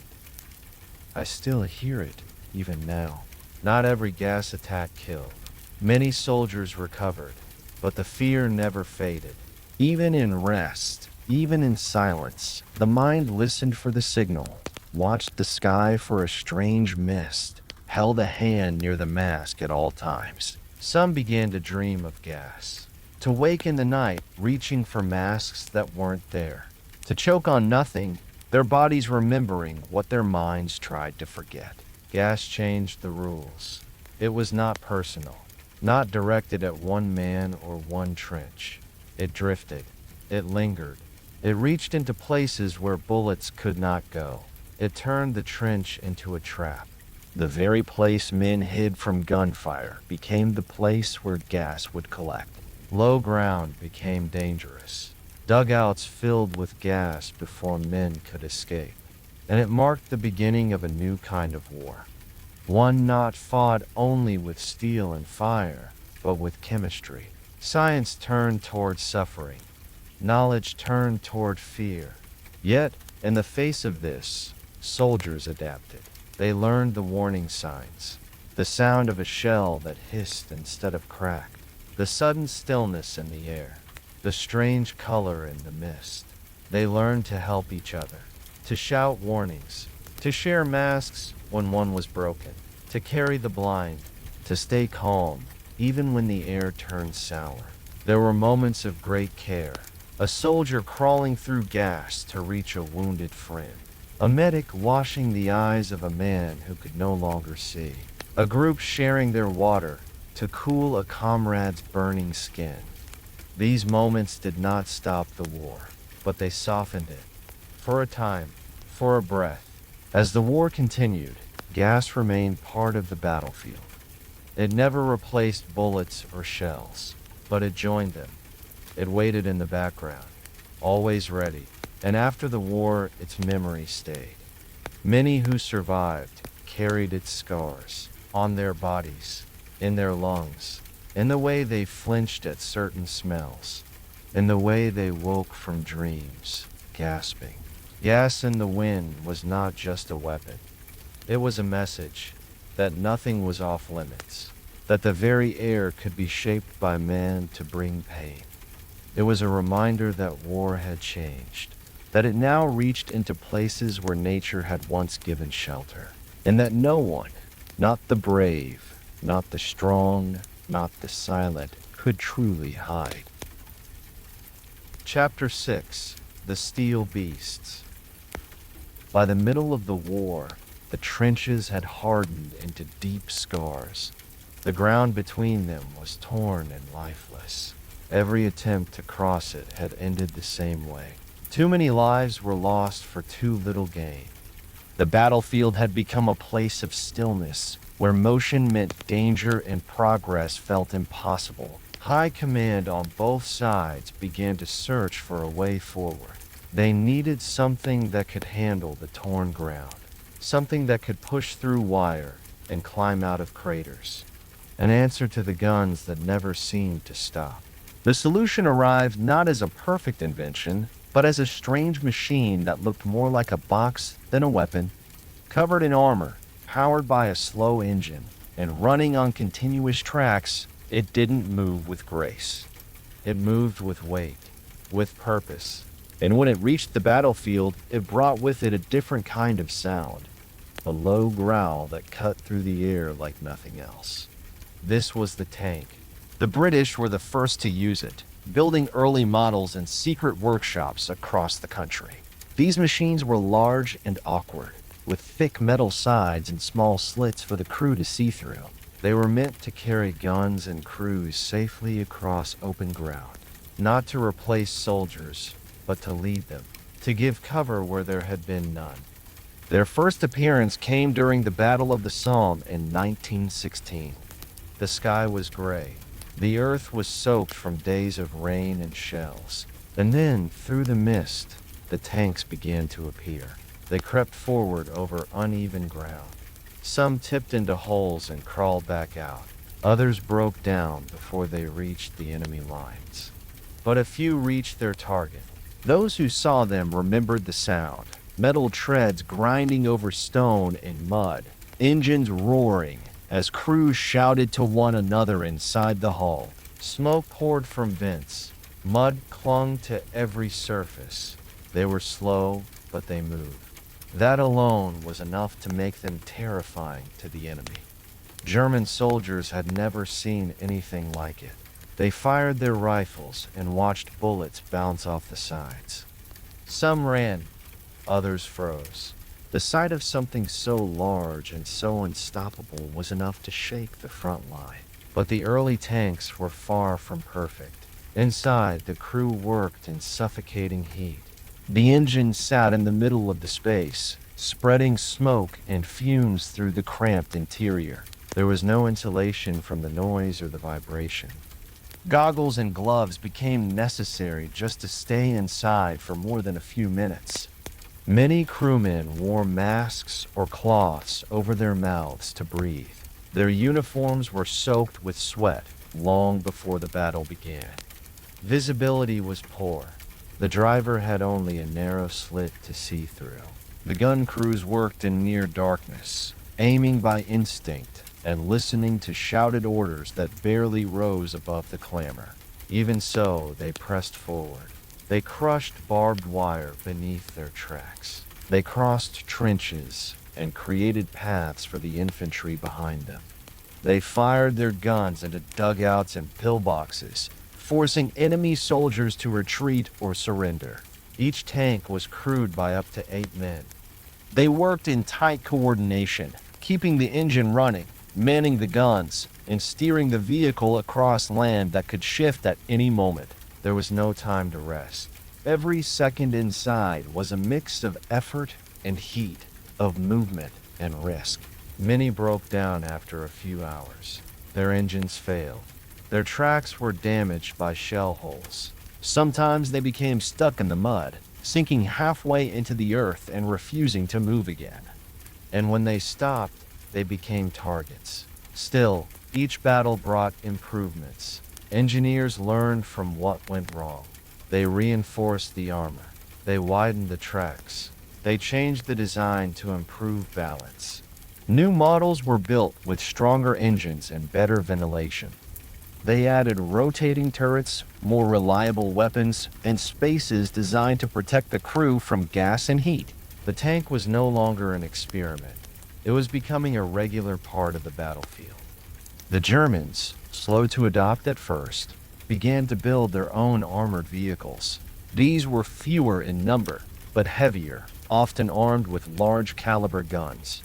I still hear it, even now. Not every gas attack killed. Many soldiers recovered, but the fear never faded. Even in rest, even in silence, the mind listened for the signal, watched the sky for a strange mist, held a hand near the mask at all times. Some began to dream of gas, to wake in the night reaching for masks that weren't there, to choke on nothing, their bodies remembering what their minds tried to forget. Gas changed the rules. It was not personal, not directed at one man or one trench. It drifted. It lingered. It reached into places where bullets could not go. It turned the trench into a trap. The very place men hid from gunfire became the place where gas would collect. Low ground became dangerous. dugouts filled with gas before men could escape. And it marked the beginning of a new kind of war. One not fought only with steel and fire, but with chemistry. Science turned toward suffering. Knowledge turned toward fear. Yet, in the face of this, soldiers adapted. They learned the warning signs. The sound of a shell that hissed instead of cracked. The sudden stillness in the air. The strange color in the mist. They learned to help each other. To shout warnings. To share masks when one was broken. To carry the blind. To stay calm, even when the air turned sour. There were moments of great care. A soldier crawling through gas to reach a wounded friend. A medic washing the eyes of a man who could no longer see. A group sharing their water to cool a comrade's burning skin. These moments did not stop the war, but they softened it. For a time, for a breath. As the war continued, gas remained part of the battlefield. It never replaced bullets or shells, but it joined them. It waited in the background, always ready, and after the war, its memory stayed. Many who survived carried its scars on their bodies, in their lungs, in the way they flinched at certain smells, in the way they woke from dreams, gasping. Gas in the wind was not just a weapon. It was a message that nothing was off limits, that the very air could be shaped by man to bring pain. It was a reminder that war had changed, that it now reached into places where nature had once given shelter, and that no one, not the brave, not the strong, not the silent, could truly hide. Chapter 6: The Steel Beasts. By the middle of the war, the trenches had hardened into deep scars. The ground between them was torn and lifeless. Every attempt to cross it had ended the same way. Too many lives were lost for too little gain. The battlefield had become a place of stillness, where motion meant danger and progress felt impossible. High command on both sides began to search for a way forward. They needed something that could handle the torn ground, something that could push through wire and climb out of craters. An answer to the guns that never seemed to stop. The solution arrived not as a perfect invention, but as a strange machine that looked more like a box than a weapon. Covered in armor, powered by a slow engine, and running on continuous tracks, it didn't move with grace. It moved with weight, with purpose. And when it reached the battlefield, it brought with it a different kind of sound. A low growl that cut through the air like nothing else. This was the tank. The British were the first to use it, building early models in secret workshops across the country. These machines were large and awkward, with thick metal sides and small slits for the crew to see through. They were meant to carry guns and crews safely across open ground, not to replace soldiers, but to lead them, to give cover where there had been none. Their first appearance came during the Battle of the Somme in 1916. The sky was gray. The earth was soaked from days of rain and shells. And then, through the mist, the tanks began to appear. They crept forward over uneven ground. Some tipped into holes and crawled back out. Others broke down before they reached the enemy lines. But a few reached their target. Those who saw them remembered the sound. Metal treads grinding over stone and mud. Engines roaring as crews shouted to one another inside the hull. Smoke poured from vents. Mud clung to every surface. They were slow, but they moved. That alone was enough to make them terrifying to the enemy. German soldiers had never seen anything like it. They fired their rifles and watched bullets bounce off the sides. Some ran, others froze. The sight of something so large and so unstoppable was enough to shake the front line. But the early tanks were far from perfect. Inside, the crew worked in suffocating heat. The engine sat in the middle of the space, spreading smoke and fumes through the cramped interior. There was no insulation from the noise or the vibration. Goggles and gloves became necessary just to stay inside for more than a few minutes. Many crewmen wore masks or cloths over their mouths to breathe. Their uniforms were soaked with sweat long before the battle began. Visibility was poor. The driver had only a narrow slit to see through. The gun crews worked in near darkness, aiming by instinct and listening to shouted orders that barely rose above the clamor. Even so, they pressed forward. They crushed barbed wire beneath their tracks. They crossed trenches and created paths for the infantry behind them. They fired their guns into dugouts and pillboxes, forcing enemy soldiers to retreat or surrender. Each tank was crewed by up to 8 men. They worked in tight coordination, keeping the engine running, manning the guns, and steering the vehicle across land that could shift at any moment. There was no time to rest. Every second inside was a mix of effort and heat, of movement and risk. Many broke down after a few hours. Their engines failed. Their tracks were damaged by shell holes. Sometimes they became stuck in the mud, sinking halfway into the earth and refusing to move again. And when they stopped, they became targets. Still, each battle brought improvements. Engineers learned from what went wrong. They reinforced the armor. They widened the tracks. They changed the design to improve balance. New models were built with stronger engines and better ventilation. They added rotating turrets, more reliable weapons, and spaces designed to protect the crew from gas and heat. The tank was no longer an experiment. It was becoming a regular part of the battlefield. The Germans, slow to adopt at first, began to build their own armored vehicles. These were fewer in number, but heavier, often armed with large caliber guns.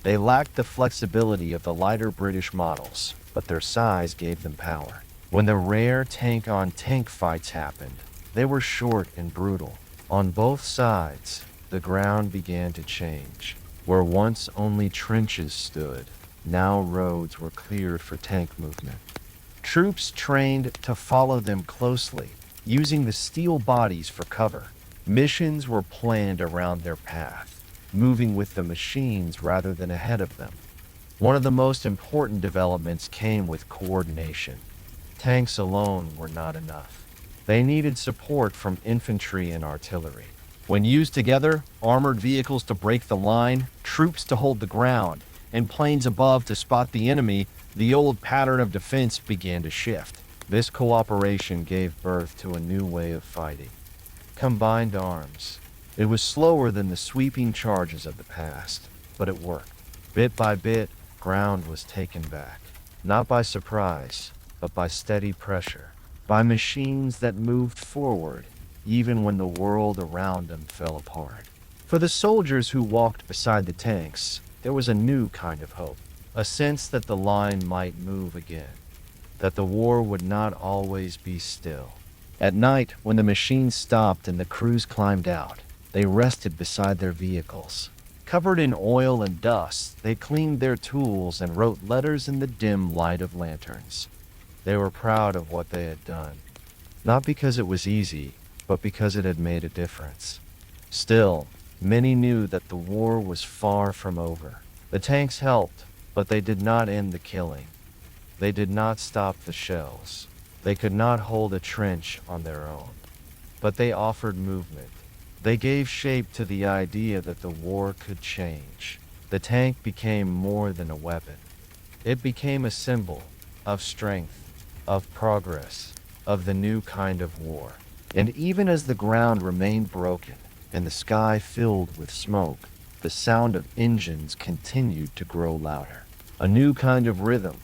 They lacked the flexibility of the lighter British models, but their size gave them power. When the rare tank-on-tank fights happened, they were short and brutal. On both sides, the ground began to change. Where once only trenches stood, now roads were cleared for tank movement. Troops trained to follow them closely, using the steel bodies for cover. Missions were planned around their path, moving with the machines rather than ahead of them. One of the most important developments came with coordination. Tanks alone were not enough. They needed support from infantry and artillery. When used together, armored vehicles to break the line, troops to hold the ground, and planes above to spot the enemy, the old pattern of defense began to shift. This cooperation gave birth to a new way of fighting. Combined arms. It was slower than the sweeping charges of the past, but it worked. Bit by bit, ground was taken back. Not by surprise, but by steady pressure. By machines that moved forward, even when the world around them fell apart. For the soldiers who walked beside the tanks, there was a new kind of hope. A sense that the line might move again. That the war would not always be still. At night, when the machines stopped and the crews climbed out, they rested beside their vehicles. Covered in oil and dust, they cleaned their tools and wrote letters in the dim light of lanterns. They were proud of what they had done. Not because it was easy, but because it had made a difference. Still, many knew that the war was far from over. The tanks helped, but they did not end the killing. They did not stop the shells. They could not hold a trench on their own. But they offered movement. They gave shape to the idea that the war could change. The tank became more than a weapon. It became a symbol of strength, of progress, of the new kind of war. And even as the ground remained broken and the sky filled with smoke, the sound of engines continued to grow louder. A new kind of rhythm,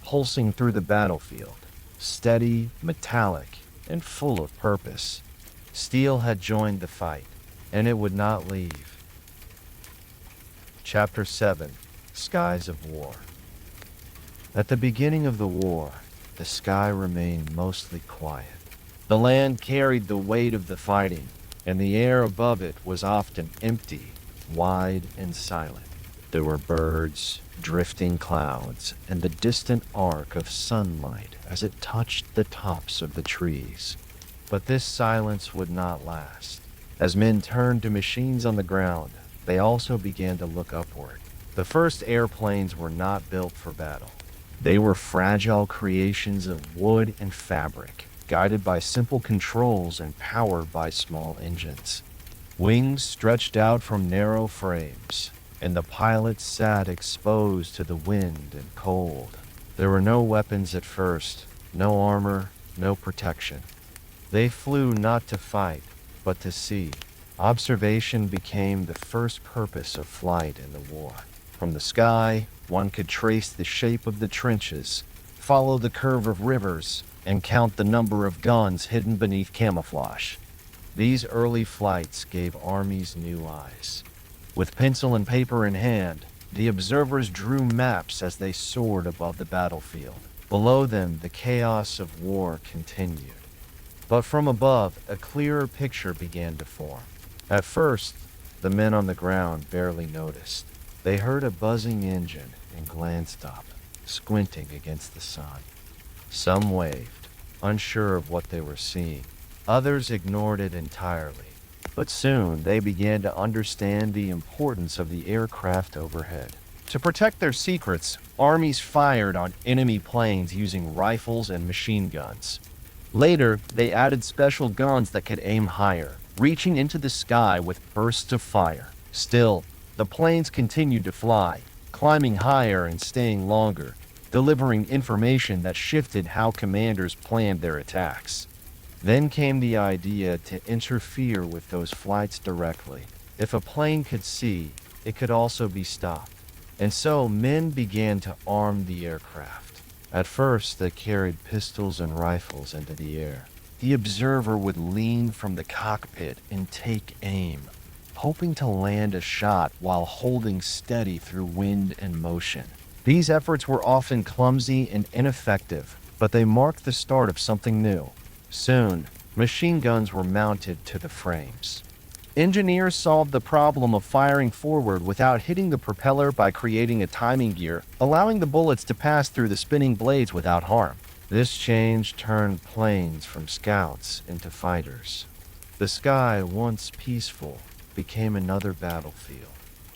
pulsing through the battlefield, steady, metallic, and full of purpose. Steel had joined the fight, and it would not leave. Chapter 7: Skies of War. At the beginning of the war, the sky remained mostly quiet. The land carried the weight of the fighting, and the air above it was often empty, wide, and silent. There were birds, drifting clouds, and the distant arc of sunlight as it touched the tops of the trees. But this silence would not last. As men turned to machines on the ground, they also began to look upward. The first airplanes were not built for battle. They were fragile creations of wood and fabric, guided by simple controls and powered by small engines. Wings stretched out from narrow frames, and the pilots sat exposed to the wind and cold. There were no weapons at first, no armor, no protection. They flew not to fight, but to see. Observation became the first purpose of flight in the war. From the sky, one could trace the shape of the trenches, follow the curve of rivers, and count the number of guns hidden beneath camouflage. These early flights gave armies new eyes. With pencil and paper in hand, the observers drew maps as they soared above the battlefield. Below them, the chaos of war continued. But from above, a clearer picture began to form. At first, the men on the ground barely noticed. They heard a buzzing engine and glanced up, squinting against the sun. Some waved, unsure of what they were seeing. Others ignored it entirely. But soon, they began to understand the importance of the aircraft overhead. To protect their secrets, armies fired on enemy planes using rifles and machine guns. Later, they added special guns that could aim higher, reaching into the sky with bursts of fire. Still, the planes continued to fly, climbing higher and staying longer, delivering information that shifted how commanders planned their attacks. Then came the idea to interfere with those flights directly. If a plane could see, it could also be stopped. And so men began to arm the aircraft. At first, they carried pistols and rifles into the air. The observer would lean from the cockpit and take aim, hoping to land a shot while holding steady through wind and motion. These efforts were often clumsy and ineffective, but they marked the start of something new. Soon, machine guns were mounted to the frames. Engineers solved the problem of firing forward without hitting the propeller by creating a timing gear, allowing the bullets to pass through the spinning blades without harm. This change turned planes from scouts into fighters. The sky, once peaceful, became another battlefield.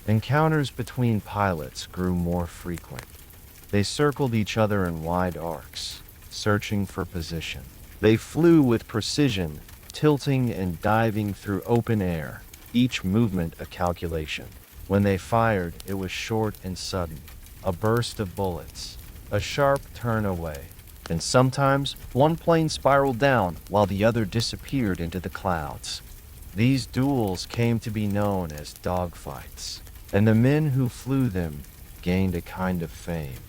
Encounters between pilots grew more frequent. They circled each other in wide arcs, searching for position. They flew with precision, tilting and diving through open air, each movement a calculation. When they fired, it was short and sudden, a burst of bullets, a sharp turn away, and sometimes one plane spiraled down while the other disappeared into the clouds. These duels came to be known as dogfights, and the men who flew them gained a kind of fame.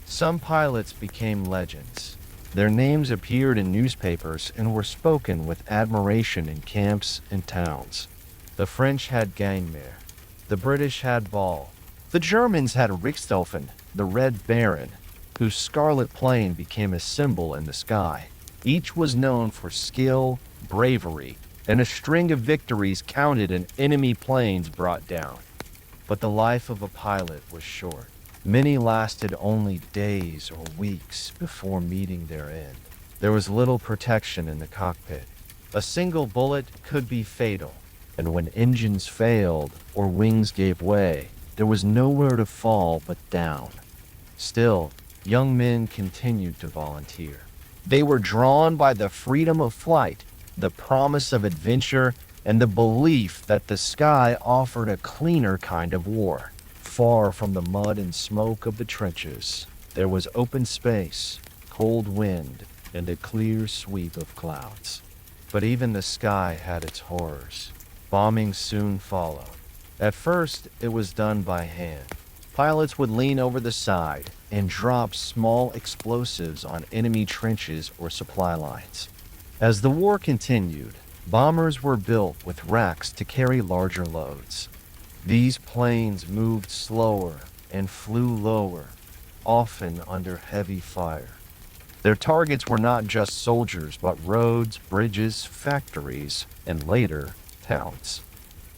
Some pilots became legends. Their names appeared in newspapers and were spoken with admiration in camps and towns. The French had Gangmer. The British had Ball. The Germans had Richthofen, the Red Baron, whose scarlet plane became a symbol in the sky. Each was known for skill, bravery, and a string of victories counted in enemy planes brought down. But the life of a pilot was short. Many lasted only days or weeks before meeting their end. There was little protection in the cockpit. A single bullet could be fatal, and when engines failed or wings gave way, there was nowhere to fall but down. Still, young men continued to volunteer. They were drawn by the freedom of flight, the promise of adventure, and the belief that the sky offered a cleaner kind of war. Far from the mud and smoke of the trenches, there was open space, cold wind, and a clear sweep of clouds. But even the sky had its horrors. Bombing soon followed. At first, it was done by hand. Pilots would lean over the side and drop small explosives on enemy trenches or supply lines. As the war continued, bombers were built with racks to carry larger loads. These planes moved slower and flew lower, often under heavy fire. Their targets were not just soldiers, but roads, bridges, factories, and later, towns.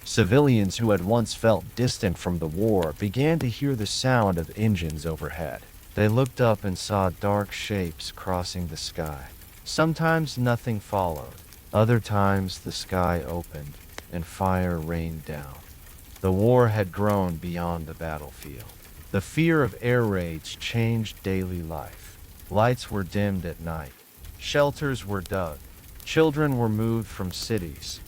Civilians who had once felt distant from the war began to hear the sound of engines overhead. They looked up and saw dark shapes crossing the sky. Sometimes nothing followed. Other times the sky opened and fire rained down. The war had grown beyond the battlefield. The fear of air raids changed daily life. Lights were dimmed at night. Shelters were dug. Children were moved from cities.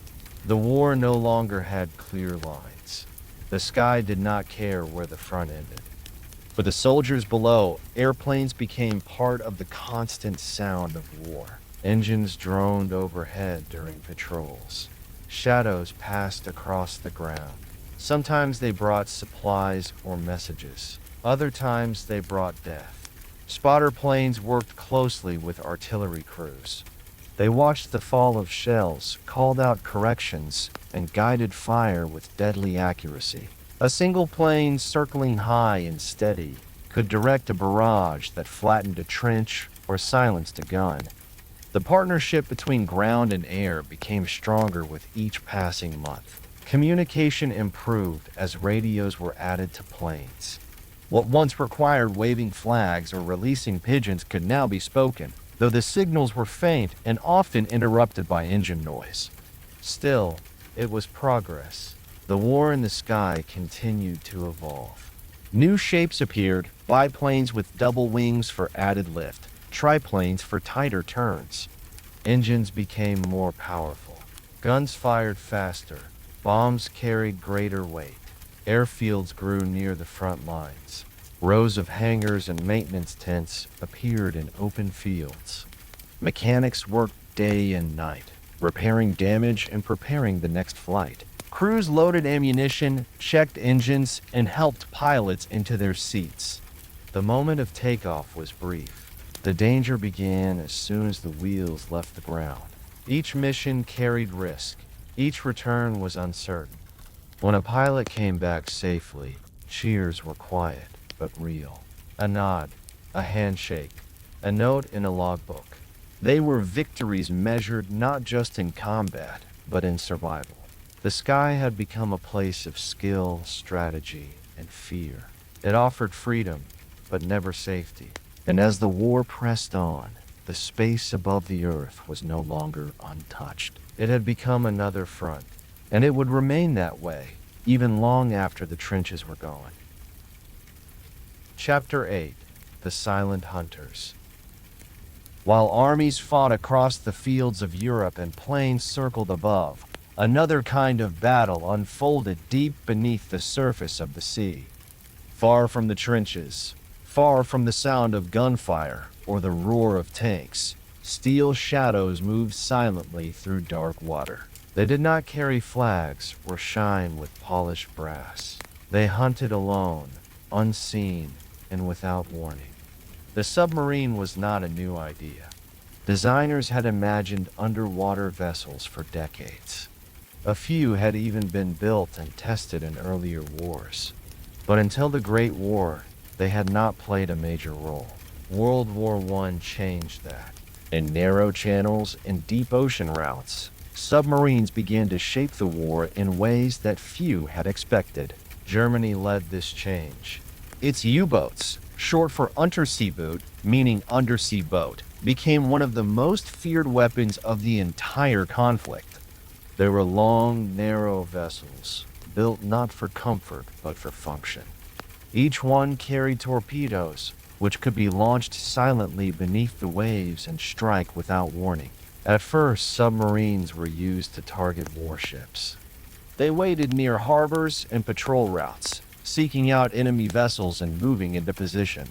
The war no longer had clear lines. The sky did not care where the front ended. For the soldiers below, airplanes became part of the constant sound of war. Engines droned overhead during patrols. Shadows passed across the ground. Sometimes they brought supplies or messages. Other times they brought death. Spotter planes worked closely with artillery crews. They watched the fall of shells, called out corrections, and guided fire with deadly accuracy. A single plane circling high and steady could direct a barrage that flattened a trench or silenced a gun. The partnership between ground and air became stronger with each passing month. Communication improved as radios were added to planes. What once required waving flags or releasing pigeons could now be spoken, though the signals were faint and often interrupted by engine noise. Still, it was progress. The war in the sky continued to evolve. New shapes appeared, biplanes with double wings for added lift, triplanes for tighter turns. Engines became more powerful. Guns fired faster. Bombs carried greater weight. Airfields grew near the front lines. Rows of hangars and maintenance tents appeared in open fields. Mechanics worked day and night, repairing damage and preparing the next flight. Crews loaded ammunition, checked engines, and helped pilots into their seats. The moment of takeoff was brief. The danger began as soon as the wheels left the ground. Each mission carried risk. Each return was uncertain. When a pilot came back safely, cheers were quiet but real. A nod, a handshake, a note in a logbook. They were victories measured not just in combat, but in survival. The sky had become a place of skill, strategy, and fear. It offered freedom, but never safety. And as the war pressed on, the space above the earth was no longer untouched. It had become another front, and it would remain that way, even long after the trenches were gone. Chapter 8: The Silent Hunters. While armies fought across the fields of Europe and planes circled above, another kind of battle unfolded deep beneath the surface of the sea. Far from the trenches, far from the sound of gunfire or the roar of tanks, steel shadows moved silently through dark water. They did not carry flags or shine with polished brass. They hunted alone, unseen, and without warning. The submarine was not a new idea. Designers had imagined underwater vessels for decades. A few had even been built and tested in earlier wars. But until the Great War, they had not played a major role. World War I changed that. In narrow channels and deep ocean routes, submarines began to shape the war in ways that few had expected. Germany led this change. Its U-boats, short for Unterseeboot, meaning undersea boat, became one of the most feared weapons of the entire conflict. They were long, narrow vessels, built not for comfort but for function. Each one carried torpedoes, which could be launched silently beneath the waves and strike without warning. At first, submarines were used to target warships. They waited near harbors and patrol routes, seeking out enemy vessels and moving into position.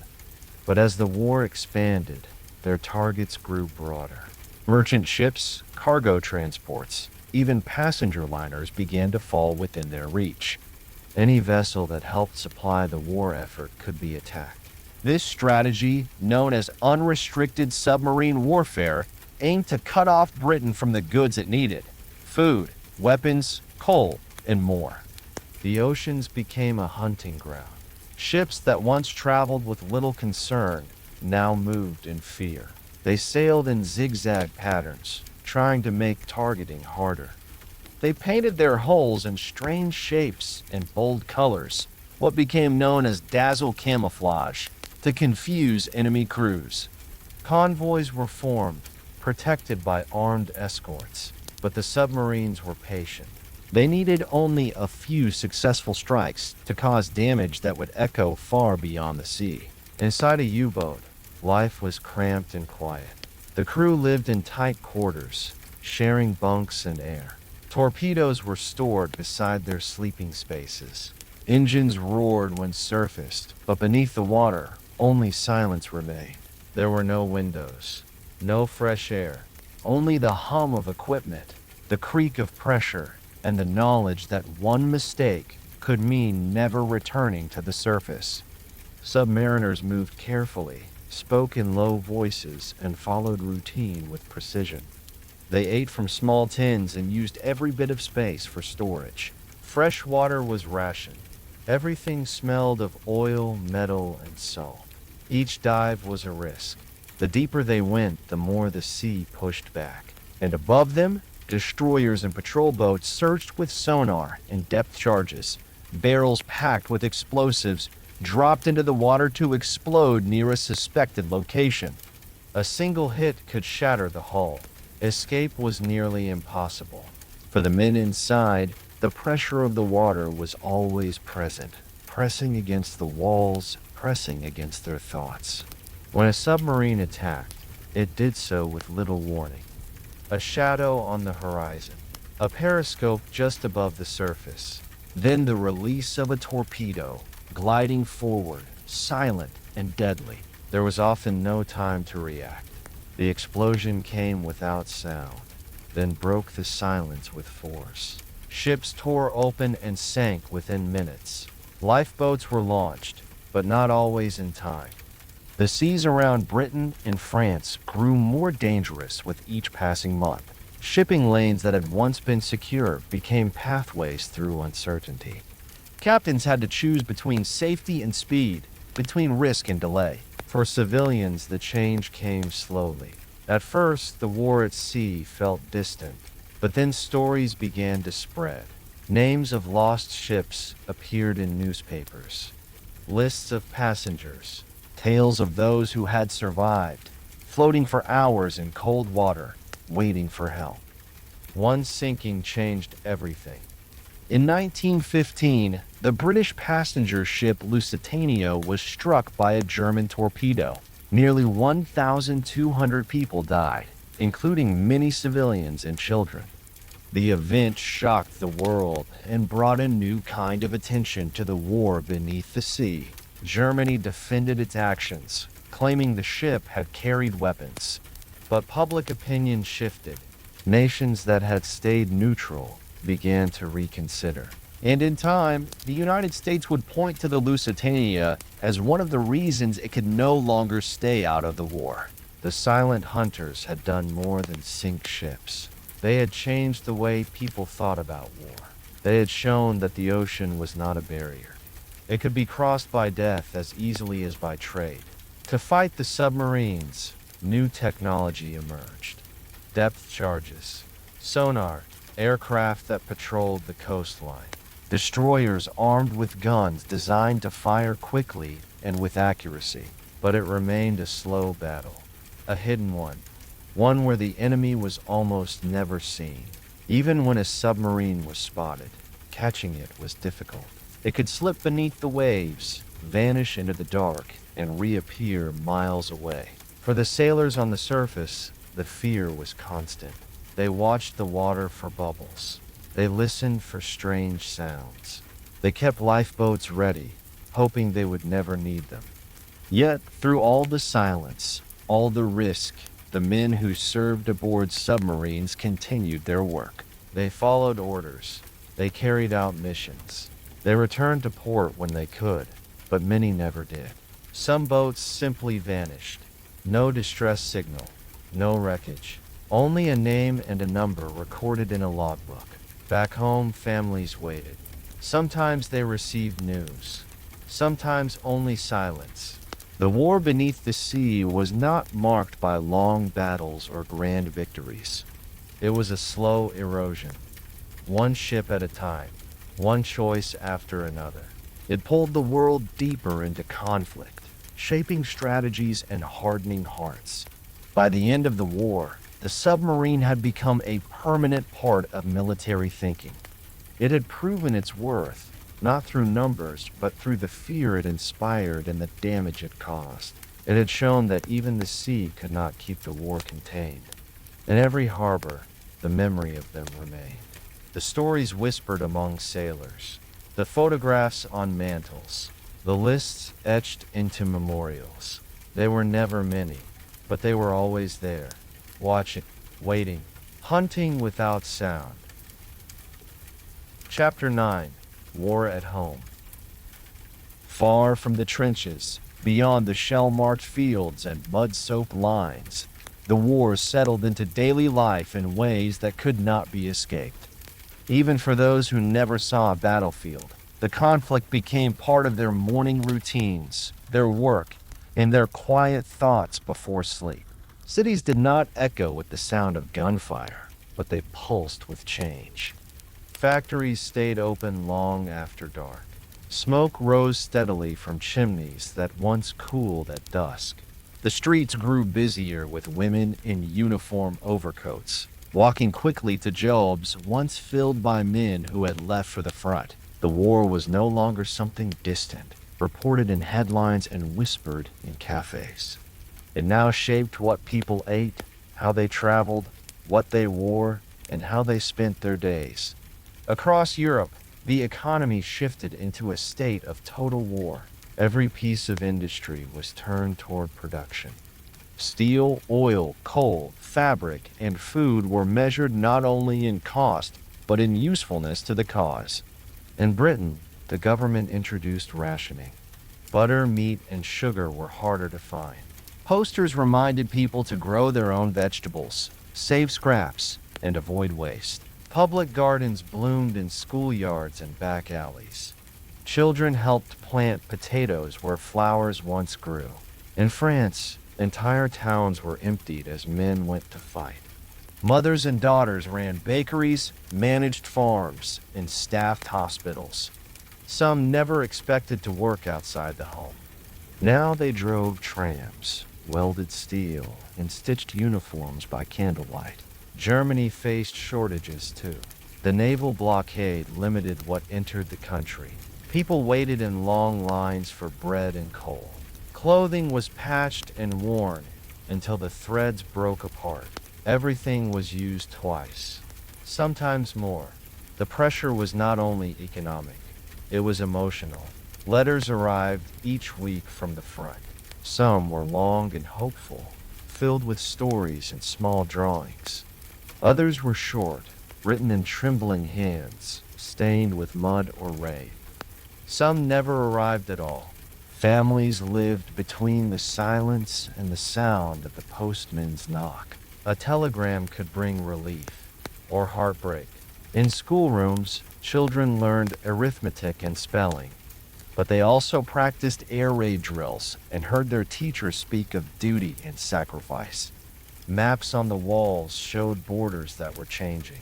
But as the war expanded, their targets grew broader. Merchant ships, cargo transports, even passenger liners began to fall within their reach. Any vessel that helped supply the war effort could be attacked. This strategy, known as unrestricted submarine warfare, aimed to cut off Britain from the goods it needed: food, weapons, coal, and more. The oceans became a hunting ground. Ships that once traveled with little concern now moved in fear. They sailed in zigzag patterns, trying to make targeting harder. They painted their hulls in strange shapes and bold colors, what became known as dazzle camouflage, to confuse enemy crews. Convoys were formed, protected by armed escorts, but the submarines were patient. They needed only a few successful strikes to cause damage that would echo far beyond the sea. Inside a U-boat, life was cramped and quiet. The crew lived in tight quarters, sharing bunks and air. Torpedoes were stored beside their sleeping spaces. Engines roared when surfaced, but beneath the water, only silence remained. There were no windows, no fresh air, only the hum of equipment, the creak of pressure, and the knowledge that one mistake could mean never returning to the surface. Submariners moved carefully, spoke in low voices, and followed routine with precision. They ate from small tins and used every bit of space for storage. Fresh water was rationed. Everything smelled of oil, metal, and salt. Each dive was a risk. The deeper they went, the more the sea pushed back. And above them, destroyers and patrol boats searched with sonar and depth charges. Barrels packed with explosives dropped into the water to explode near a suspected location. A single hit could shatter the hull. Escape was nearly impossible. For the men inside, the pressure of the water was always present, pressing against the walls, pressing against their thoughts. When a submarine attacked, it did so with little warning. A shadow on the horizon, a periscope just above the surface, then the release of a torpedo, gliding forward, silent and deadly. There was often no time to react. The explosion came without sound, then broke the silence with force. Ships tore open and sank within minutes. Lifeboats were launched, but not always in time. The seas around Britain and France grew more dangerous with each passing month. Shipping lanes that had once been secure became pathways through uncertainty. Captains had to choose between safety and speed, between risk and delay. For civilians, the change came slowly. At first, the war at sea felt distant, but then stories began to spread. Names of lost ships appeared in newspapers. Lists of passengers, tales of those who had survived, floating for hours in cold water, waiting for help. One sinking changed everything. In 1915, the British passenger ship Lusitania was struck by a German torpedo. Nearly 1,200 people died, including many civilians and children. The event shocked the world and brought a new kind of attention to the war beneath the sea. Germany defended its actions, claiming the ship had carried weapons. But public opinion shifted. Nations that had stayed neutral began to reconsider. And in time, the United States would point to the Lusitania as one of the reasons it could no longer stay out of the war. The silent hunters had done more than sink ships. They had changed the way people thought about war. They had shown that the ocean was not a barrier. It could be crossed by death as easily as by trade. To fight the submarines, new technology emerged. Depth charges, sonar, aircraft that patrolled the coastline, destroyers armed with guns designed to fire quickly and with accuracy. But it remained a slow battle, a hidden one where the enemy was almost never seen. Even when a submarine was spotted, catching it was difficult. It could slip beneath the waves, vanish into the dark, and reappear miles away. For the sailors on the surface, the fear was constant. They watched the water for bubbles. They listened for strange sounds. They kept lifeboats ready, hoping they would never need them. Yet, through all the silence, all the risk, the men who served aboard submarines continued their work. They followed orders. They carried out missions. They returned to port when they could, but many never did. Some boats simply vanished. No distress signal, no wreckage. Only a name and a number recorded in a logbook. Back home, families waited. Sometimes they received news. Sometimes only silence. The war beneath the sea was not marked by long battles or grand victories. It was a slow erosion. one ship at a time, one choice after another. It pulled the world deeper into conflict, shaping strategies and hardening hearts. By the end of the war, the submarine had become a permanent part of military thinking. It had proven its worth, not through numbers, but through the fear it inspired and the damage it caused. It had shown that even the sea could not keep the war contained. In every harbor, the memory of them remained. The stories whispered among sailors, the photographs on mantels, the lists etched into memorials. They were never many, but they were always there, watching, waiting, hunting without sound. Chapter 9. War at Home. Far from the trenches, beyond the shell-marked fields and mud-soaked lines, the war settled into daily life in ways that could not be escaped. Even for those who never saw a battlefield, the conflict became part of their morning routines, their work, and their quiet thoughts before sleep. Cities did not echo with the sound of gunfire, but they pulsed with change. Factories stayed open long after dark. Smoke rose steadily from chimneys that once cooled at dusk. The streets grew busier with women in uniform overcoats, walking quickly to jobs once filled by men who had left for the front. The war was no longer something distant, reported in headlines and whispered in cafes. It now shaped what people ate, how they traveled, what they wore, and how they spent their days. Across Europe, the economy shifted into a state of total war. Every piece of industry was turned toward production. Steel, oil, coal, fabric, and food were measured not only in cost, but in usefulness to the cause. In Britain, the government introduced rationing. Butter, meat, and sugar were harder to find. Posters reminded people to grow their own vegetables, save scraps, and avoid waste. Public gardens bloomed in schoolyards and back alleys. Children helped plant potatoes where flowers once grew. In France, entire towns were emptied as men went to fight. Mothers and daughters ran bakeries, managed farms, and staffed hospitals. Some never expected to work outside the home. Now they drove trams, welded steel, and stitched uniforms by candlelight. Germany faced shortages too. The naval blockade limited what entered the country. People waited in long lines for bread and coal. Clothing was patched and worn until the threads broke apart. Everything was used twice, sometimes more. The pressure was not only economic, it was emotional. Letters arrived each week from the front. Some were long and hopeful, filled with stories and small drawings. Others were short, written in trembling hands, stained with mud or rain. Some never arrived at all. Families lived between the silence and the sound of the postman's knock. A telegram could bring relief or heartbreak. In schoolrooms, children learned arithmetic and spelling, but they also practiced air raid drills and heard their teachers speak of duty and sacrifice. Maps on the walls showed borders that were changing.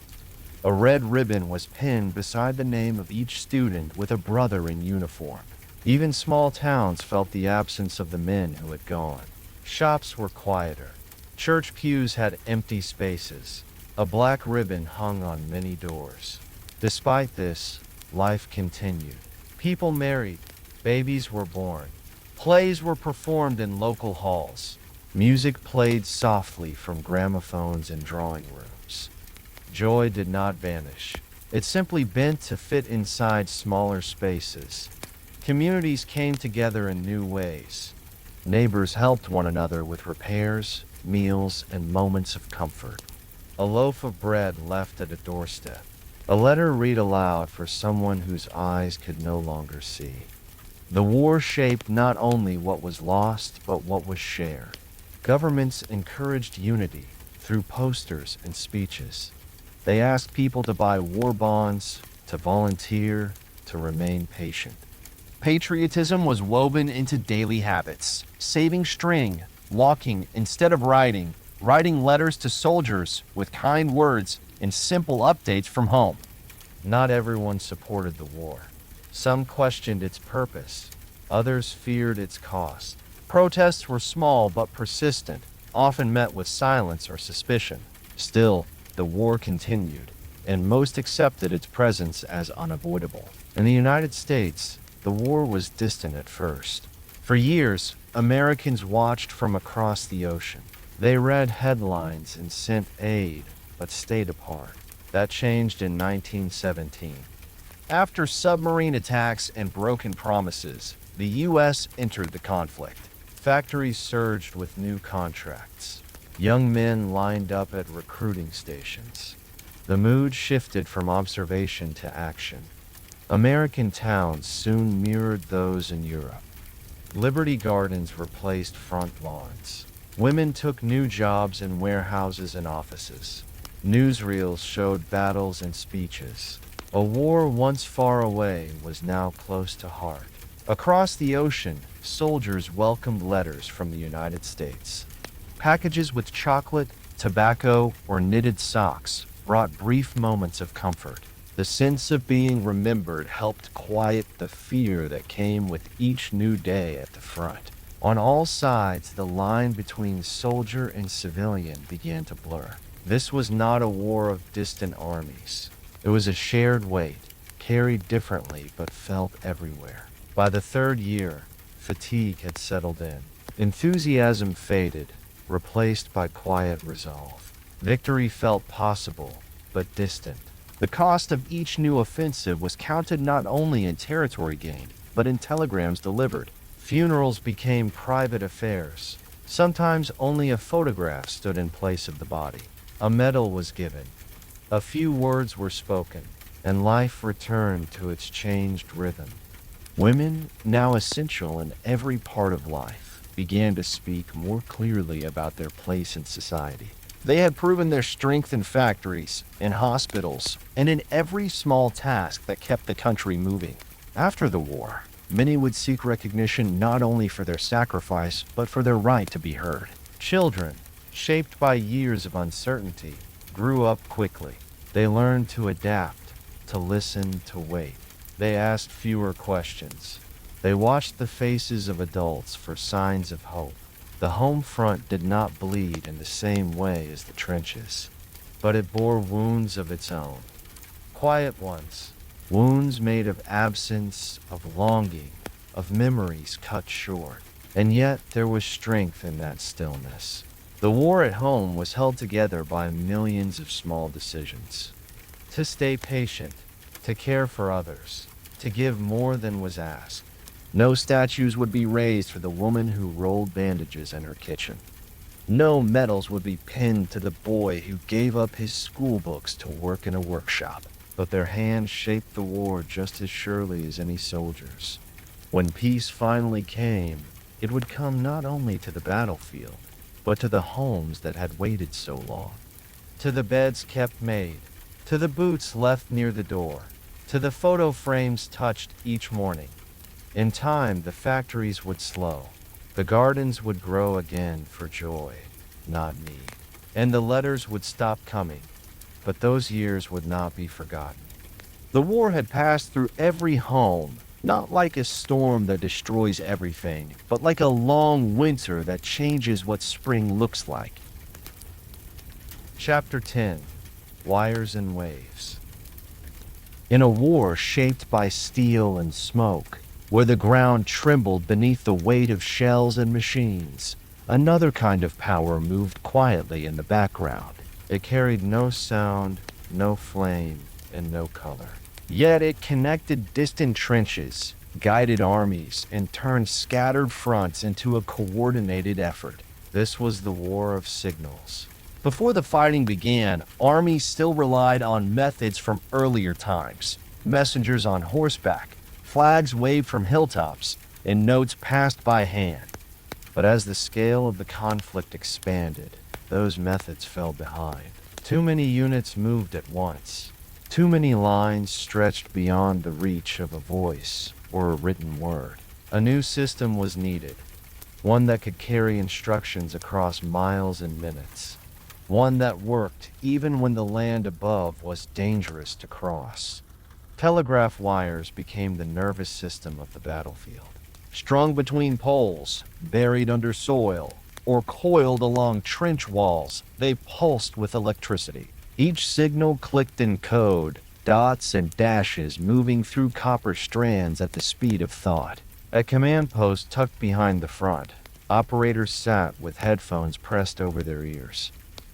A red ribbon was pinned beside the name of each student with a brother in uniform. Even small towns felt the absence of the men who had gone. Shops were quieter. Church pews had empty spaces. A black ribbon hung on many doors. Despite this, life continued. People married. Babies were born. Plays were performed in local halls. Music played softly from gramophones in drawing rooms. Joy did not vanish. It simply bent to fit inside smaller spaces. Communities came together in new ways. Neighbors helped one another with repairs, meals, and moments of comfort. A loaf of bread left at a doorstep. A letter read aloud for someone whose eyes could no longer see. The war shaped not only what was lost, but what was shared. Governments encouraged unity through posters and speeches. They asked people to buy war bonds, to volunteer, to remain patient. Patriotism was woven into daily habits. Saving string, walking instead of riding, writing letters to soldiers with kind words and simple updates from home. Not everyone supported the war. Some questioned its purpose. Others feared its cost. Protests were small but persistent, often met with silence or suspicion. Still, the war continued, and most accepted its presence as unavoidable. In the United States, the war was distant at first. For years, Americans watched from across the ocean. They read headlines and sent aid, but stayed apart. That changed in 1917. After submarine attacks and broken promises, the U.S. entered the conflict. Factories surged with new contracts. Young men lined up at recruiting stations. The mood shifted from observation to action. American towns soon mirrored those in Europe. Liberty Gardens replaced front lawns. Women took new jobs in warehouses and offices. Newsreels showed battles and speeches. A war once far away was now close to heart. Across the ocean, soldiers welcomed letters from the United States. Packages with chocolate, tobacco, or knitted socks brought brief moments of comfort. The sense of being remembered helped quiet the fear that came with each new day at the front. On all sides, the line between soldier and civilian began to blur. This was not a war of distant armies. It was a shared weight, carried differently but felt everywhere. By the third year, fatigue had settled in. Enthusiasm faded, replaced by quiet resolve. Victory felt possible, but distant. The cost of each new offensive was counted not only in territory gained, but in telegrams delivered. Funerals became private affairs. Sometimes only a photograph stood in place of the body. A medal was given. A few words were spoken, and life returned to its changed rhythm. Women, now essential in every part of life, began to speak more clearly about their place in society. They had proven their strength in factories, in hospitals, and in every small task that kept the country moving. After the war, many would seek recognition not only for their sacrifice, but for their right to be heard. Children, shaped by years of uncertainty, grew up quickly. They learned to adapt, to listen, to wait. They asked fewer questions. They watched the faces of adults for signs of hope. The home front did not bleed in the same way as the trenches, but it bore wounds of its own. Quiet ones, wounds made of absence, of longing, of memories cut short. And yet there was strength in that stillness. The war at home was held together by millions of small decisions. To stay patient, to care for others, to give more than was asked. No statues would be raised for the woman who rolled bandages in her kitchen. No medals would be pinned to the boy who gave up his school books to work in a workshop. But their hands shaped the war just as surely as any soldier's. When peace finally came, it would come not only to the battlefield, but to the homes that had waited so long. To the beds kept made, to the boots left near the door, to the photo frames touched each morning. In time, the factories would slow. The gardens would grow again for joy, not need. And the letters would stop coming, but those years would not be forgotten. The war had passed through every home, not like a storm that destroys everything, but like a long winter that changes what spring looks like. Chapter 10: Wires and Waves. In a war shaped by steel and smoke, where the ground trembled beneath the weight of shells and machines, another kind of power moved quietly in the background. It carried no sound, no flame, and no color. Yet it connected distant trenches, guided armies, and turned scattered fronts into a coordinated effort. This was the War of Signals. Before the fighting began, armies still relied on methods from earlier times. Messengers on horseback, flags waved from hilltops, and notes passed by hand. But as the scale of the conflict expanded, those methods fell behind. Too many units moved at once. Too many lines stretched beyond the reach of a voice or a written word. A new system was needed, one that could carry instructions across miles and minutes, one that worked even when the land above was dangerous to cross. Telegraph wires became the nervous system of the battlefield. Strung between poles, buried under soil, or coiled along trench walls, they pulsed with electricity. Each signal clicked in code, dots and dashes moving through copper strands at the speed of thought. At command post tucked behind the front, operators sat with headphones pressed over their ears.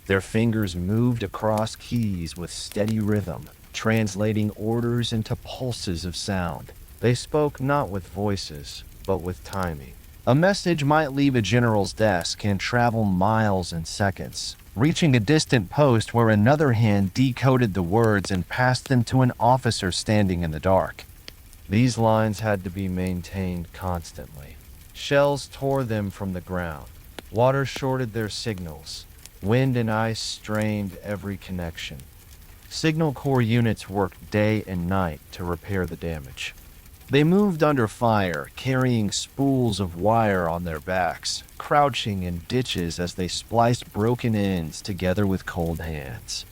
Their fingers moved across keys with steady rhythm, translating orders into pulses of sound. They spoke not with voices, but with timing. A message might leave a general's desk and travel miles in seconds, reaching a distant post where another hand decoded the words and passed them to an officer standing in the dark. These lines had to be maintained constantly. Shells tore them from the ground. Water shorted their signals. Wind and ice strained every connection. Signal Corps units worked day and night to repair the damage. They moved under fire, carrying spools of wire on their backs, crouching in ditches as they spliced broken ends together with cold hands.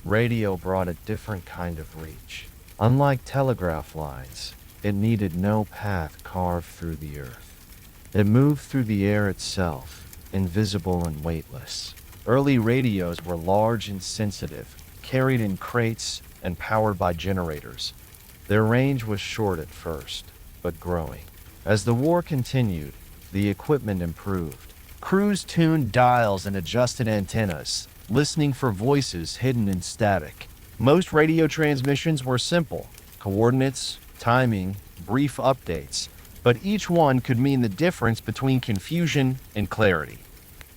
Radio brought a different kind of reach. Unlike telegraph lines, it needed no path carved through the earth. It moved through the air itself, invisible and weightless. Early radios were large and sensitive, carried in crates and powered by generators. Their range was short at first, but growing. As the war continued, the equipment improved. Crews tuned dials and adjusted antennas, listening for voices hidden in static. Most radio transmissions were simple: coordinates, timing, brief updates, but each one could mean the difference between confusion and clarity.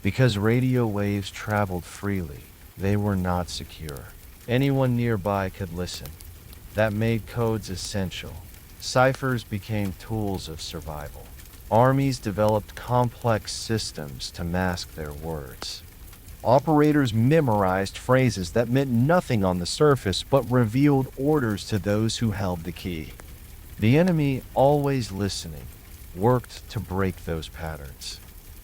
Because radio waves traveled freely, they were not secure. Anyone nearby could listen. That made codes essential. Ciphers became tools of survival. Armies developed complex systems to mask their words. Operators memorized phrases that meant nothing on the surface but revealed orders to those who held the key. The enemy, always listening, worked to break those patterns.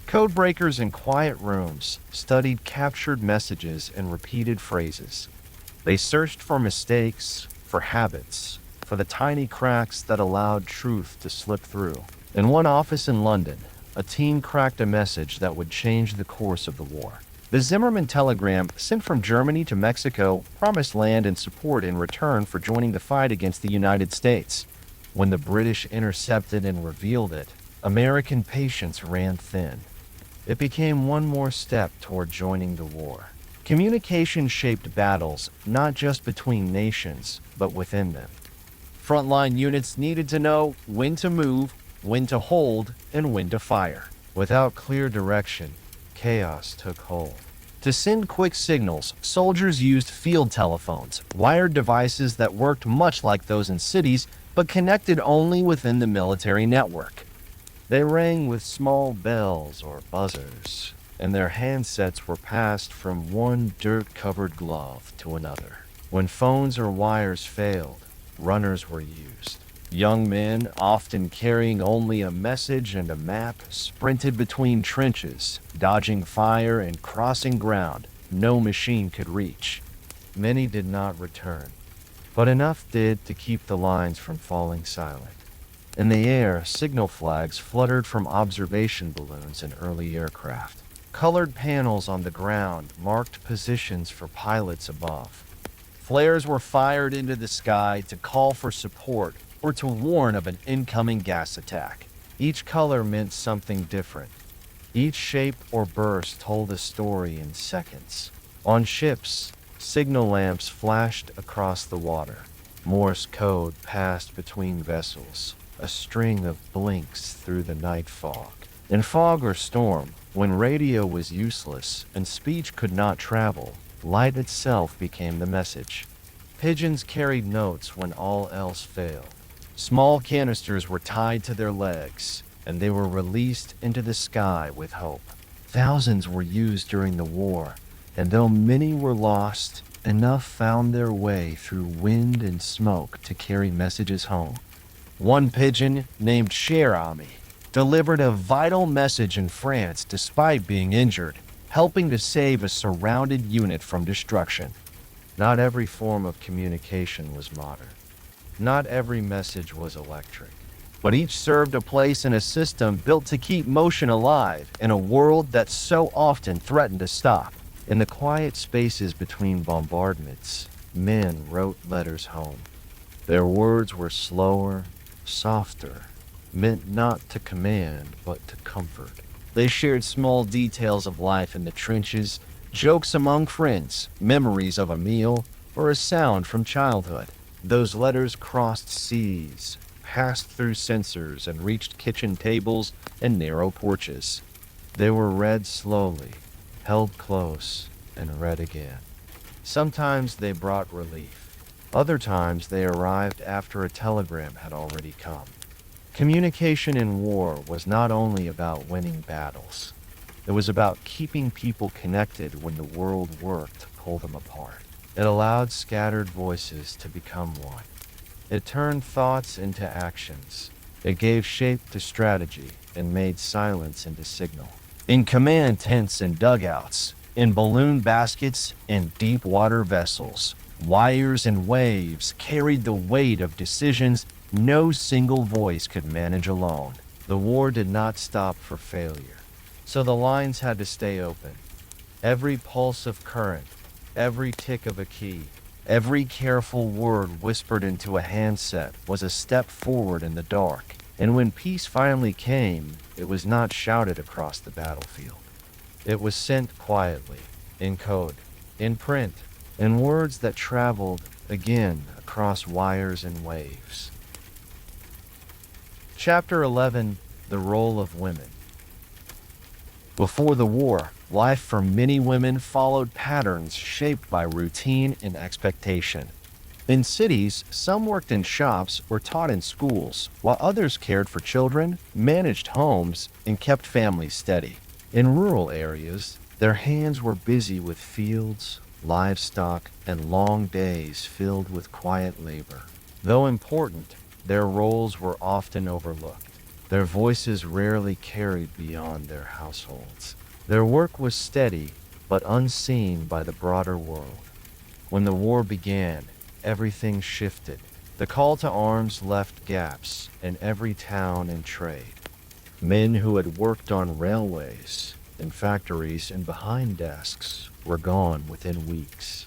Codebreakers in quiet rooms studied captured messages and repeated phrases. They searched for mistakes, for habits, for the tiny cracks that allowed truth to slip through. In one office in London, a team cracked a message that would change the course of the war. The Zimmerman telegram, sent from Germany to Mexico, promised land and support in return for joining the fight against the United States. When the British intercepted and revealed it, American patience ran thin. It became one more step toward joining the war. Communication shaped battles, not just between nations, but within them. Frontline units needed to know when to move, when to hold, and when to fire. Without clear direction, chaos took hold. To send quick signals, soldiers used field telephones, wired devices that worked much like those in cities, but connected only within the military network. They rang with small bells or buzzers, and their handsets were passed from one dirt-covered glove to another. When phones or wires failed, runners were used. Young men, often carrying only a message and a map, sprinted between trenches, dodging fire and crossing ground no machine could reach. Many did not return, but enough did to keep the lines from falling silent. In the air, signal flags fluttered from observation balloons and early aircraft. Colored panels on the ground marked positions for pilots above. Flares were fired into the sky to call for support or to warn of an incoming gas attack. Each color meant something different. Each shape or burst told a story in seconds. On ships, signal lamps flashed across the water. Morse code passed between vessels, a string of blinks through the night fog. In fog or storm, when radio was useless and speech could not travel, light itself became the message. Pigeons carried notes when all else failed. Small canisters were tied to their legs, and they were released into the sky with hope. Thousands were used during the war, and though many were lost, enough found their way through wind and smoke to carry messages home. One pigeon, named Cher Ami, delivered a vital message in France despite being injured, helping to save a surrounded unit from destruction. Not every form of communication was modern. Not every message was electric, but each served a place in a system built to keep motion alive in a world that so often threatened to stop. In the quiet spaces between bombardments, men wrote letters home. Their words were slower, softer, meant not to command but to comfort. They shared small details of life in the trenches, jokes among friends, memories of a meal, or a sound from childhood. Those letters crossed seas, passed through censors, and reached kitchen tables and narrow porches. They were read slowly, held close, and read again. Sometimes they brought relief. Other times they arrived after a telegram had already come. Communication in war was not only about winning battles. It was about keeping people connected when the world worked to pull them apart. It allowed scattered voices to become one. It turned thoughts into actions. It gave shape to strategy and made silence into signal. In command tents and dugouts, in balloon baskets and deep water vessels, wires and waves carried the weight of decisions no single voice could manage alone. The war did not stop for failure, so the lines had to stay open. Every pulse of current, every tick of a key, every careful word whispered into a handset was a step forward in the dark. And when peace finally came, it was not shouted across the battlefield. It was sent quietly, in code, in print, in words that traveled, again, across wires and waves. Chapter 11: The Role of Women. Before the war, life for many women followed patterns shaped by routine and expectation. In cities, some worked in shops or taught in schools, while others cared for children, managed homes, and kept families steady. In rural areas, their hands were busy with fields, livestock, and long days filled with quiet labor. Though important, their roles were often overlooked. Their voices rarely carried beyond their households. Their work was steady, but unseen by the broader world. When the war began, everything shifted. The call to arms left gaps in every town and trade. Men who had worked on railways, in factories, and behind desks were gone within weeks.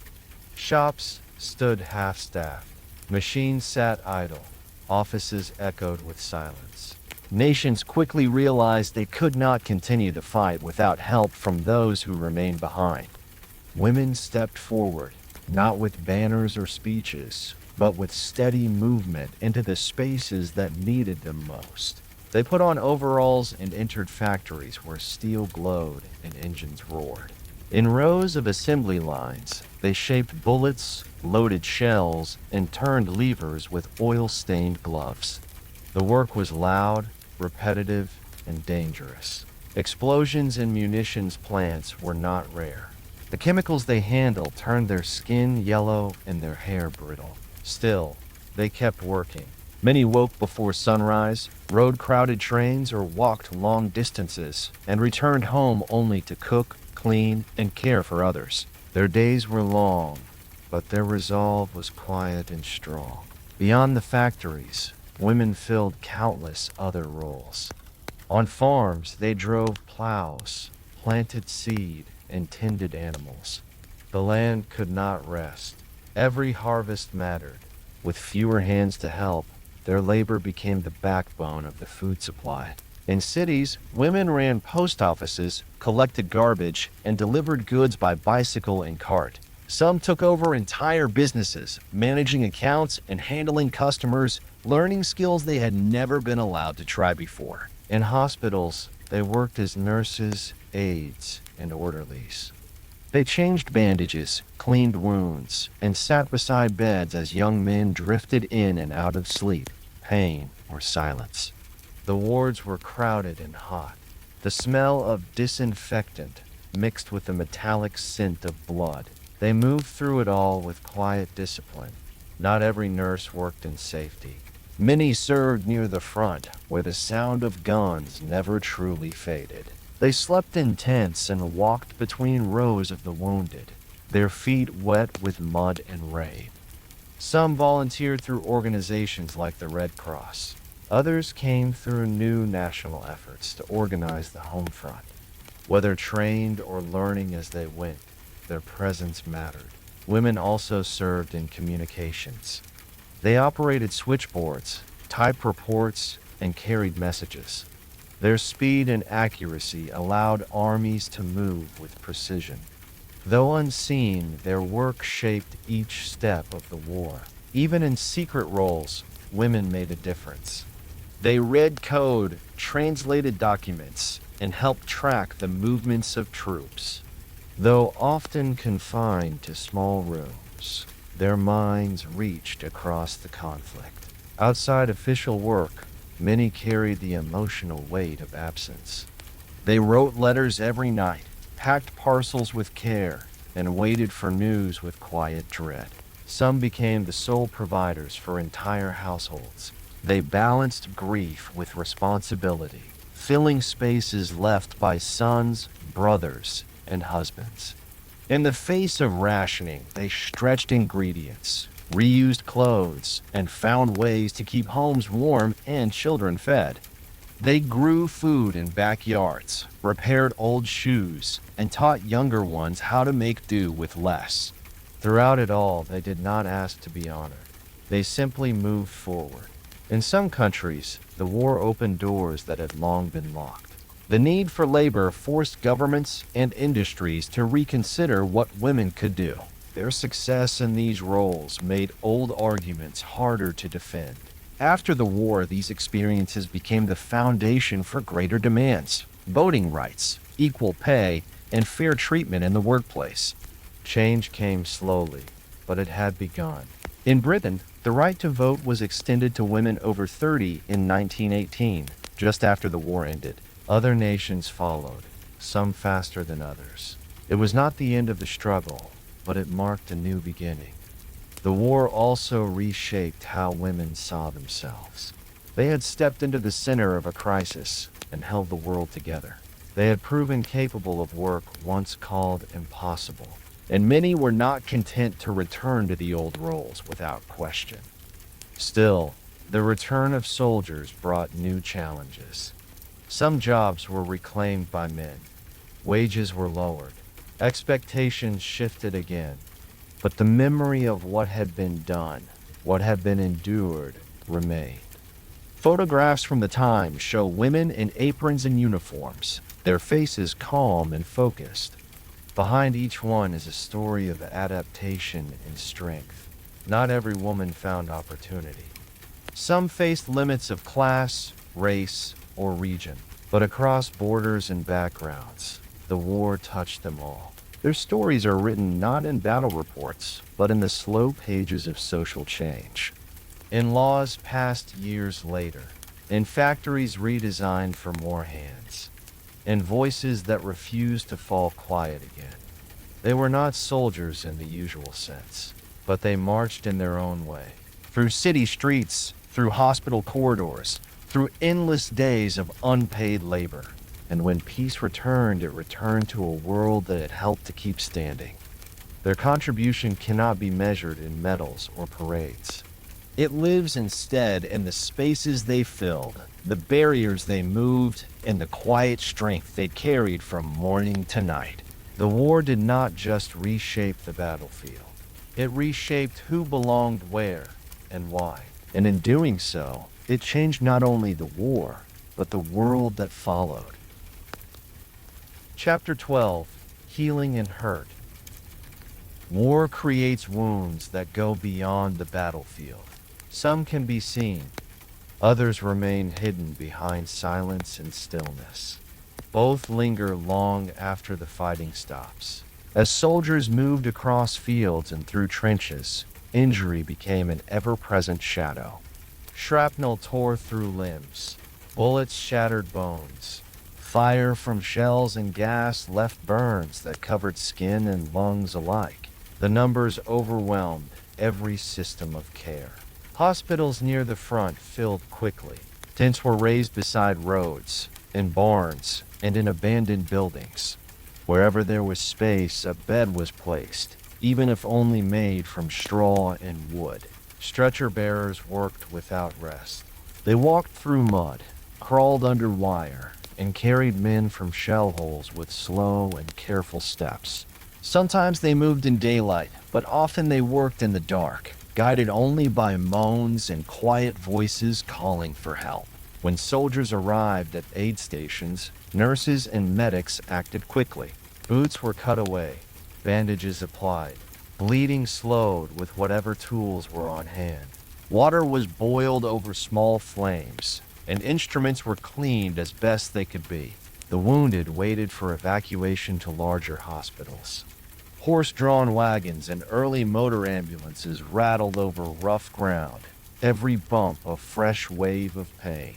Shops stood half-staffed. Machines sat idle. Offices echoed with silence. Nations quickly realized they could not continue the fight without help from those who remained behind. Women stepped forward, not with banners or speeches, but with steady movement into the spaces that needed them most. They put on overalls and entered factories where steel glowed and engines roared. In rows of assembly lines, they shaped bullets, loaded shells, and turned levers with oil-stained gloves. The work was loud, repetitive, and dangerous. Explosions in munitions plants were not rare. The chemicals they handled turned their skin yellow and their hair brittle. Still, they kept working. Many woke before sunrise, rode crowded trains, or walked long distances, and returned home only to cook, clean, and care for others. Their days were long, but their resolve was quiet and strong. Beyond the factories, women filled countless other roles. On farms, they drove plows, planted seed, and tended animals. The land could not rest. Every harvest mattered. With fewer hands to help, their labor became the backbone of the food supply. In cities, women ran post offices, collected garbage, and delivered goods by bicycle and cart. Some took over entire businesses, managing accounts and handling customers, learning skills they had never been allowed to try before. In hospitals, they worked as nurses, aides, and orderlies. They changed bandages, cleaned wounds, and sat beside beds as young men drifted in and out of sleep, pain, or silence. The wards were crowded and hot. The smell of disinfectant mixed with the metallic scent of blood. They moved through it all with quiet discipline. Not every nurse worked in safety. Many served near the front, where the sound of guns never truly faded. They slept in tents and walked between rows of the wounded, their feet wet with mud and rain. Some volunteered through organizations like the Red Cross. Others came through new national efforts to organize the home front. Whether trained or learning as they went, their presence mattered. Women also served in communications. They operated switchboards, typed reports, and carried messages. Their speed and accuracy allowed armies to move with precision. Though unseen, their work shaped each step of the war. Even in secret roles, women made a difference. They read code, translated documents, and helped track the movements of troops. Though often confined to small rooms, their minds reached across the conflict. Outside official work, many carried the emotional weight of absence. They wrote letters every night, packed parcels with care, and waited for news with quiet dread. Some became the sole providers for entire households. They balanced grief with responsibility, filling spaces left by sons, brothers, and husbands. In the face of rationing, they stretched ingredients, reused clothes, and found ways to keep homes warm and children fed. They grew food in backyards, repaired old shoes, and taught younger ones how to make do with less. Throughout it all, they did not ask to be honored. They simply moved forward. In some countries, the war opened doors that had long been locked. The need for labor forced governments and industries to reconsider what women could do. Their success in these roles made old arguments harder to defend. After the war, these experiences became the foundation for greater demands: voting rights, equal pay, and fair treatment in the workplace. Change came slowly, but it had begun. In Britain, the right to vote was extended to women over 30 in 1918, just after the war ended. Other nations followed, some faster than others. It was not the end of the struggle, but it marked a new beginning. The war also reshaped how women saw themselves. They had stepped into the center of a crisis and held the world together. They had proven capable of work once called impossible, and many were not content to return to the old roles without question. Still, the return of soldiers brought new challenges. Some jobs were reclaimed by men. Wages were lowered. Expectations shifted again. But the memory of what had been done, what had been endured, remained. Photographs from the time show women in aprons and uniforms, their faces calm and focused. Behind each one is a story of adaptation and strength. Not every woman found opportunity. Some faced limits of class, race, or region, but across borders and backgrounds, the war touched them all. Their stories are written not in battle reports, but in the slow pages of social change. In laws passed years later, in factories redesigned for more hands, in voices that refused to fall quiet again. They were not soldiers in the usual sense, but they marched in their own way. Through city streets, through hospital corridors, through endless days of unpaid labor. And when peace returned, it returned to a world that it helped to keep standing. Their contribution cannot be measured in medals or parades. It lives instead in the spaces they filled, the barriers they moved, and the quiet strength they carried from morning to night. The war did not just reshape the battlefield. It reshaped who belonged where and why. And in doing so, it changed not only the war, but the world that followed. Chapter 12, Healing and Hurt. War creates wounds that go beyond the battlefield. Some can be seen. Others remain hidden behind silence and stillness. Both linger long after the fighting stops. As soldiers moved across fields and through trenches, injury became an ever-present shadow. Shrapnel tore through limbs. Bullets shattered bones. Fire from shells and gas left burns that covered skin and lungs alike. The numbers overwhelmed every system of care. Hospitals near the front filled quickly. Tents were raised beside roads, in barns, and in abandoned buildings. Wherever there was space, a bed was placed. even if only made from straw and wood. Stretcher bearers worked without rest. They walked through mud, crawled under wire, and carried men from shell holes with slow and careful steps. Sometimes they moved in daylight, but often they worked in the dark, guided only by moans and quiet voices calling for help. When soldiers arrived at aid stations, nurses and medics acted quickly. Boots were cut away, bandages applied, bleeding slowed with whatever tools were on hand. Water was boiled over small flames, and instruments were cleaned as best they could be. The wounded waited for evacuation to larger hospitals. Horse-drawn wagons and early motor ambulances rattled over rough ground, every bump a fresh wave of pain.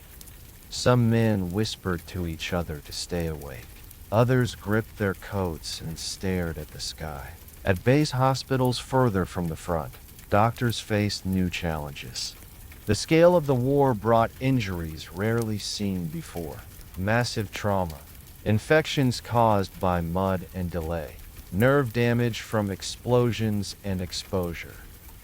Some men whispered to each other to stay awake. Others gripped their coats and stared at the sky. At base hospitals further from the front, doctors faced new challenges. The scale of the war brought injuries rarely seen before. Massive trauma, infections caused by mud and delay, nerve damage from explosions and exposure.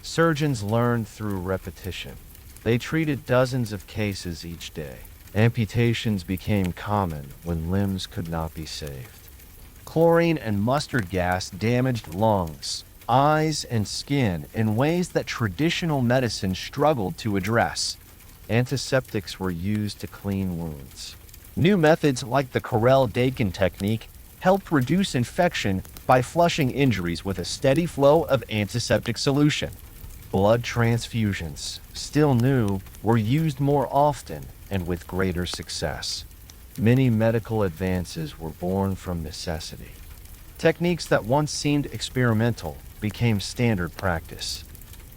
Surgeons learned through repetition. They treated dozens of cases each day. Amputations became common when limbs could not be saved. Chlorine and mustard gas damaged lungs, eyes, and skin in ways that traditional medicine struggled to address. Antiseptics were used to clean wounds. New methods like the Carrel-Dakin technique helped reduce infection by flushing injuries with a steady flow of antiseptic solution. Blood transfusions, still new, were used more often and with greater success. Many medical advances were born from necessity. Techniques that once seemed experimental became standard practice.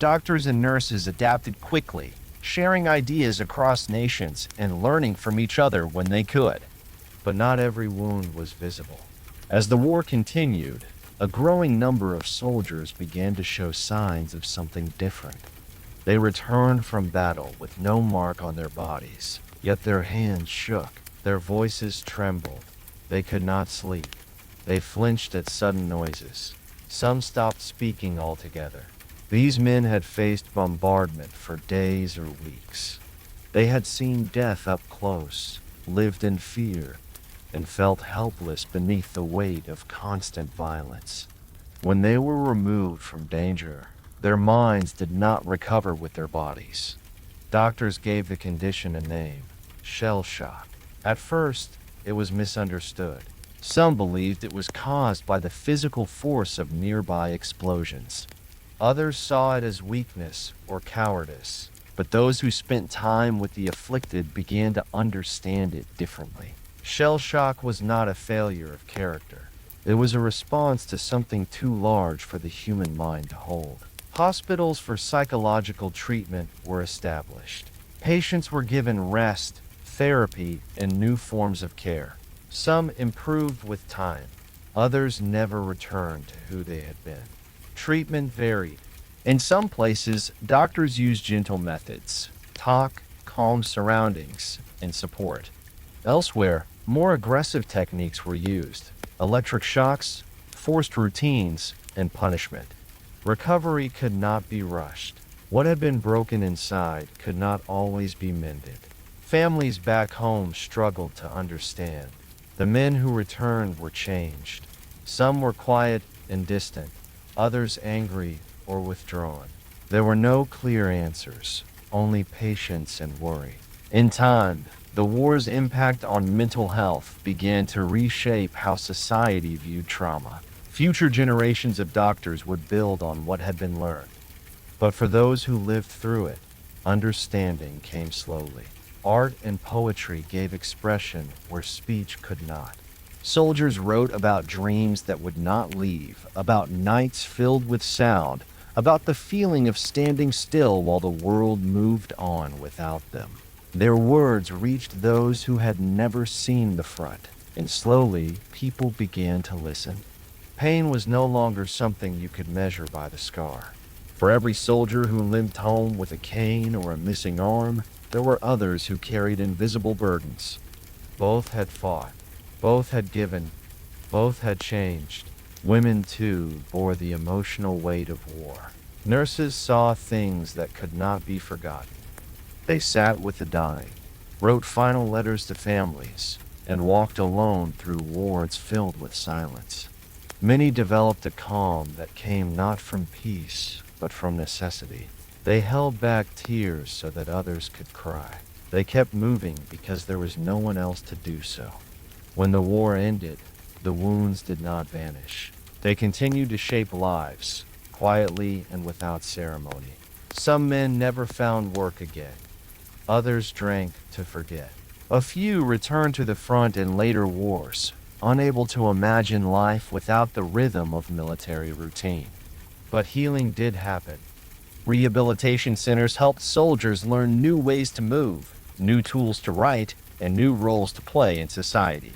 Doctors and nurses adapted quickly, sharing ideas across nations and learning from each other when they could. But not every wound was visible. As the war continued, a growing number of soldiers began to show signs of something different. They returned from battle with no mark on their bodies, yet their hands shook, their voices trembled. They could not sleep. They flinched at sudden noises. Some stopped speaking altogether. These men had faced bombardment for days or weeks. They had seen death up close, lived in fear, and felt helpless beneath the weight of constant violence. When they were removed from danger, their minds did not recover with their bodies. Doctors gave the condition a name: shell shock. At first, it was misunderstood. Some believed it was caused by the physical force of nearby explosions. Others saw it as weakness or cowardice, but those who spent time with the afflicted began to understand it differently. Shell shock was not a failure of character. It was a response to something too large for the human mind to hold. Hospitals for psychological treatment were established. Patients were given rest, therapy, and new forms of care. Some improved with time. Others never returned to who they had been. Treatment varied. In some places, doctors used gentle methods: talk, calm surroundings, and support. Elsewhere, more aggressive techniques were used: electric shocks, forced routines, and punishment. Recovery could not be rushed. What had been broken inside could not always be mended. Families back home struggled to understand. The men who returned were changed. Some were quiet and distant, others angry or withdrawn. There were no clear answers, only patience and worry. In time, the war's impact on mental health began to reshape how society viewed trauma. Future generations of doctors would build on what had been learned. But for those who lived through it, understanding came slowly. Art and poetry gave expression where speech could not. Soldiers wrote about dreams that would not leave, about nights filled with sound, about the feeling of standing still while the world moved on without them. Their words reached those who had never seen the front, and slowly people began to listen. Pain was no longer something you could measure by the scar. For every soldier who limped home with a cane or a missing arm, there were others who carried invisible burdens. Both had fought, both had given, both had changed, Women, too, bore the emotional weight of war. Nurses saw things that could not be forgotten. They sat with the dying, wrote final letters to families, and walked alone through wards filled with silence. Many developed a calm that came not from peace, but from necessity. They held back tears so that others could cry. They kept moving because there was no one else to do so. When the war ended, the wounds did not vanish. They continued to shape lives, quietly and without ceremony. Some men never found work again. Others drank to forget. A few returned to the front in later wars, unable to imagine life without the rhythm of military routine. But healing did happen. Rehabilitation centers helped soldiers learn new ways to move, new tools to write, and new roles to play in society.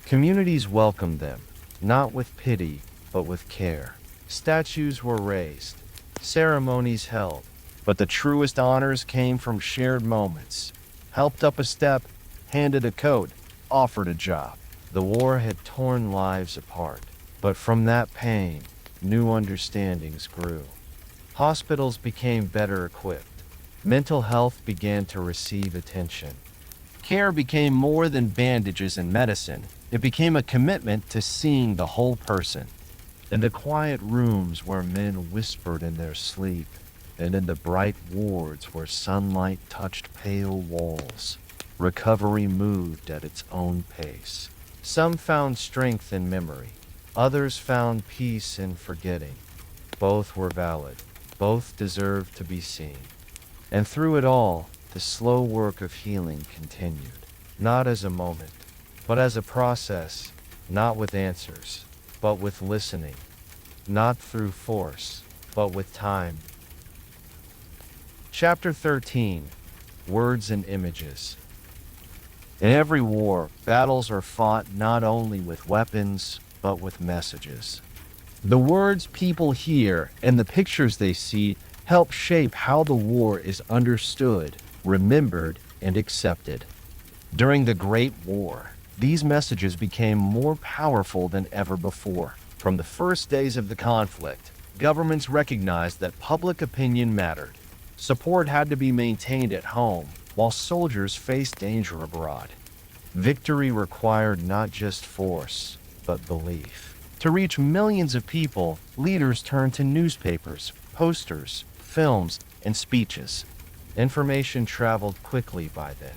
Communities welcomed them, not with pity, but with care. Statues were raised, ceremonies held, but the truest honors came from shared moments. Helped up a step, handed a coat, offered a job. The war had torn lives apart, but from that pain, new understandings grew. Hospitals became better equipped. Mental health began to receive attention. Care became more than bandages and medicine. It became a commitment to seeing the whole person. In the quiet rooms where men whispered in their sleep, and in the bright wards where sunlight touched pale walls, recovery moved at its own pace. Some found strength in memory. Others found peace in forgetting. Both were valid. Both deserved to be seen. And through it all, the slow work of healing continued. Not as a moment, but as a process, not with answers, but with listening. Not through force, but with time. Chapter 13. Words and Images. In every war, battles are fought not only with weapons, but with messages. The words people hear and the pictures they see help shape how the war is understood, remembered, and accepted. During the Great War, these messages became more powerful than ever before. From the first days of the conflict, governments recognized that public opinion mattered. Support had to be maintained at home, while soldiers faced danger abroad. Victory required not just force, but belief. To reach millions of people, leaders turned to newspapers, posters, films, and speeches. Information traveled quickly by then.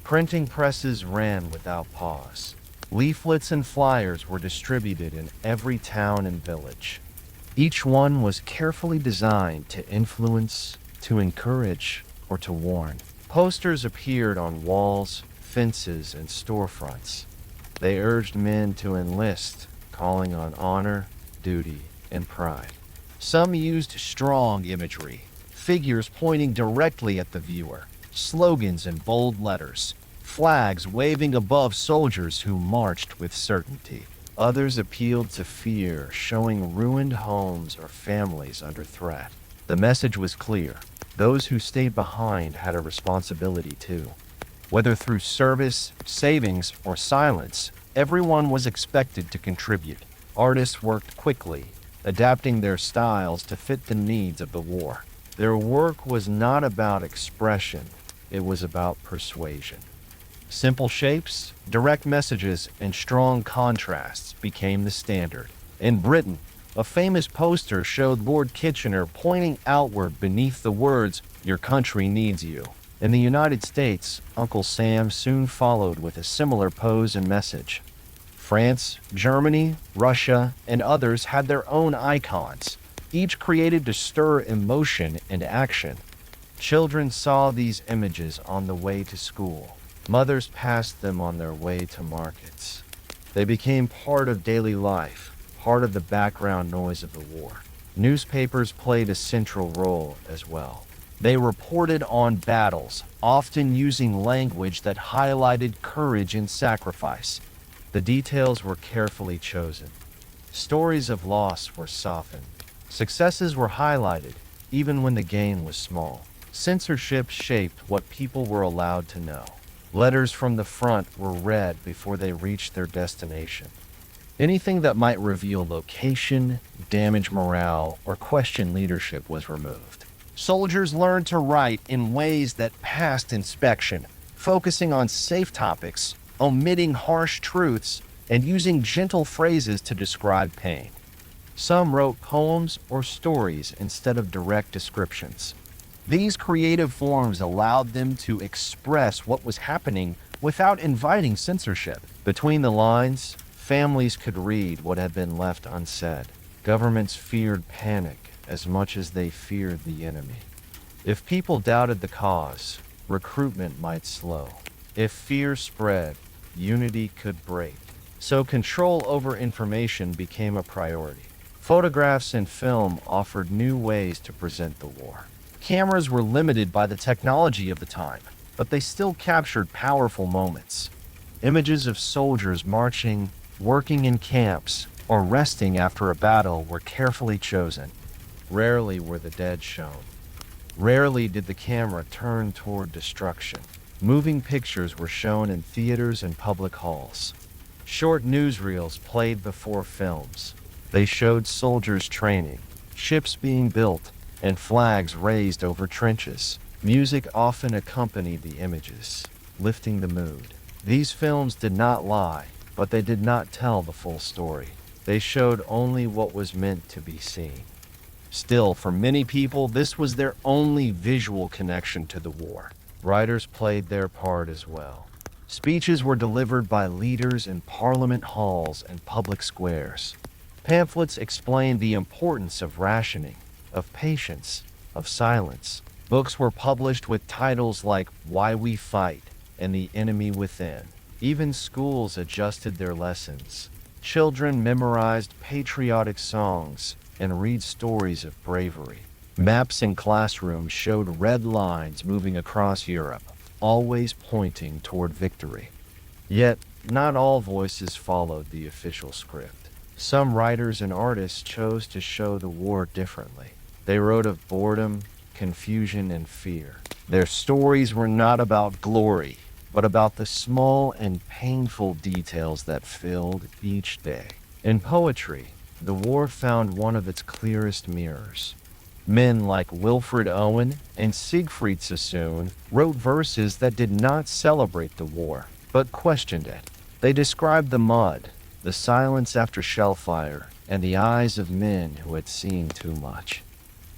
Printing presses ran without pause. Leaflets and flyers were distributed in every town and village. Each one was carefully designed to influence, to encourage, or to warn. Posters appeared on walls, fences, and storefronts. They urged men to enlist, calling on honor, duty, and pride. Some used strong imagery, figures pointing directly at the viewer, slogans in bold letters, flags waving above soldiers who marched with certainty. Others appealed to fear, showing ruined homes or families under threat. The message was clear. Those who stayed behind had a responsibility too. Whether through service, savings, or silence, everyone was expected to contribute. Artists worked quickly, adapting their styles to fit the needs of the war. Their work was not about expression, it was about persuasion. Simple shapes, direct messages, and strong contrasts became the standard. In Britain, a famous poster showed Lord Kitchener pointing outward beneath the words, "Your country needs you." In the United States, Uncle Sam soon followed with a similar pose and message. France, Germany, Russia, and others had their own icons, each created to stir emotion and action. Children saw these images on the way to school. Mothers passed them on their way to markets. They became part of daily life, part of the background noise of the war. Newspapers played a central role as well. They reported on battles, often using language that highlighted courage and sacrifice. The details were carefully chosen. Stories of loss were softened. Successes were highlighted, even when the gain was small. Censorship shaped what people were allowed to know. Letters from the front were read before they reached their destination. Anything that might reveal location, damage morale, or question leadership was removed. Soldiers learned to write in ways that passed inspection, focusing on safe topics, omitting harsh truths, and using gentle phrases to describe pain. Some wrote poems or stories instead of direct descriptions. These creative forms allowed them to express what was happening without inviting censorship. Between the lines, families could read what had been left unsaid. Governments feared panic as much as they feared the enemy. If people doubted the cause, recruitment might slow. If fear spread, unity could break. So control over information became a priority. Photographs and film offered new ways to present the war. Cameras were limited by the technology of the time, but they still captured powerful moments. Images of soldiers marching, working in camps, or resting after a battle were carefully chosen. Rarely were the dead shown. Rarely did the camera turn toward destruction. Moving pictures were shown in theaters and public halls. Short newsreels played before films. They showed soldiers training, ships being built, and flags raised over trenches. Music often accompanied the images, lifting the mood. These films did not lie, but they did not tell the full story. They showed only what was meant to be seen. Still, for many people, this was their only visual connection to the war. Writers played their part as well. Speeches were delivered by leaders in parliament halls and public squares. Pamphlets explained the importance of rationing, of patience, of silence. Books were published with titles like Why We Fight and The Enemy Within. Even schools adjusted their lessons. Children memorized patriotic songs and read stories of bravery. Maps in classrooms showed red lines moving across Europe, always pointing toward victory. Yet, not all voices followed the official script. Some writers and artists chose to show the war differently. They wrote of boredom, confusion, and fear. Their stories were not about glory, but about the small and painful details that filled each day. In poetry, the war found one of its clearest mirrors. Men like Wilfred Owen and Siegfried Sassoon wrote verses that did not celebrate the war, but questioned it. They described the mud, the silence after shellfire, and the eyes of men who had seen too much.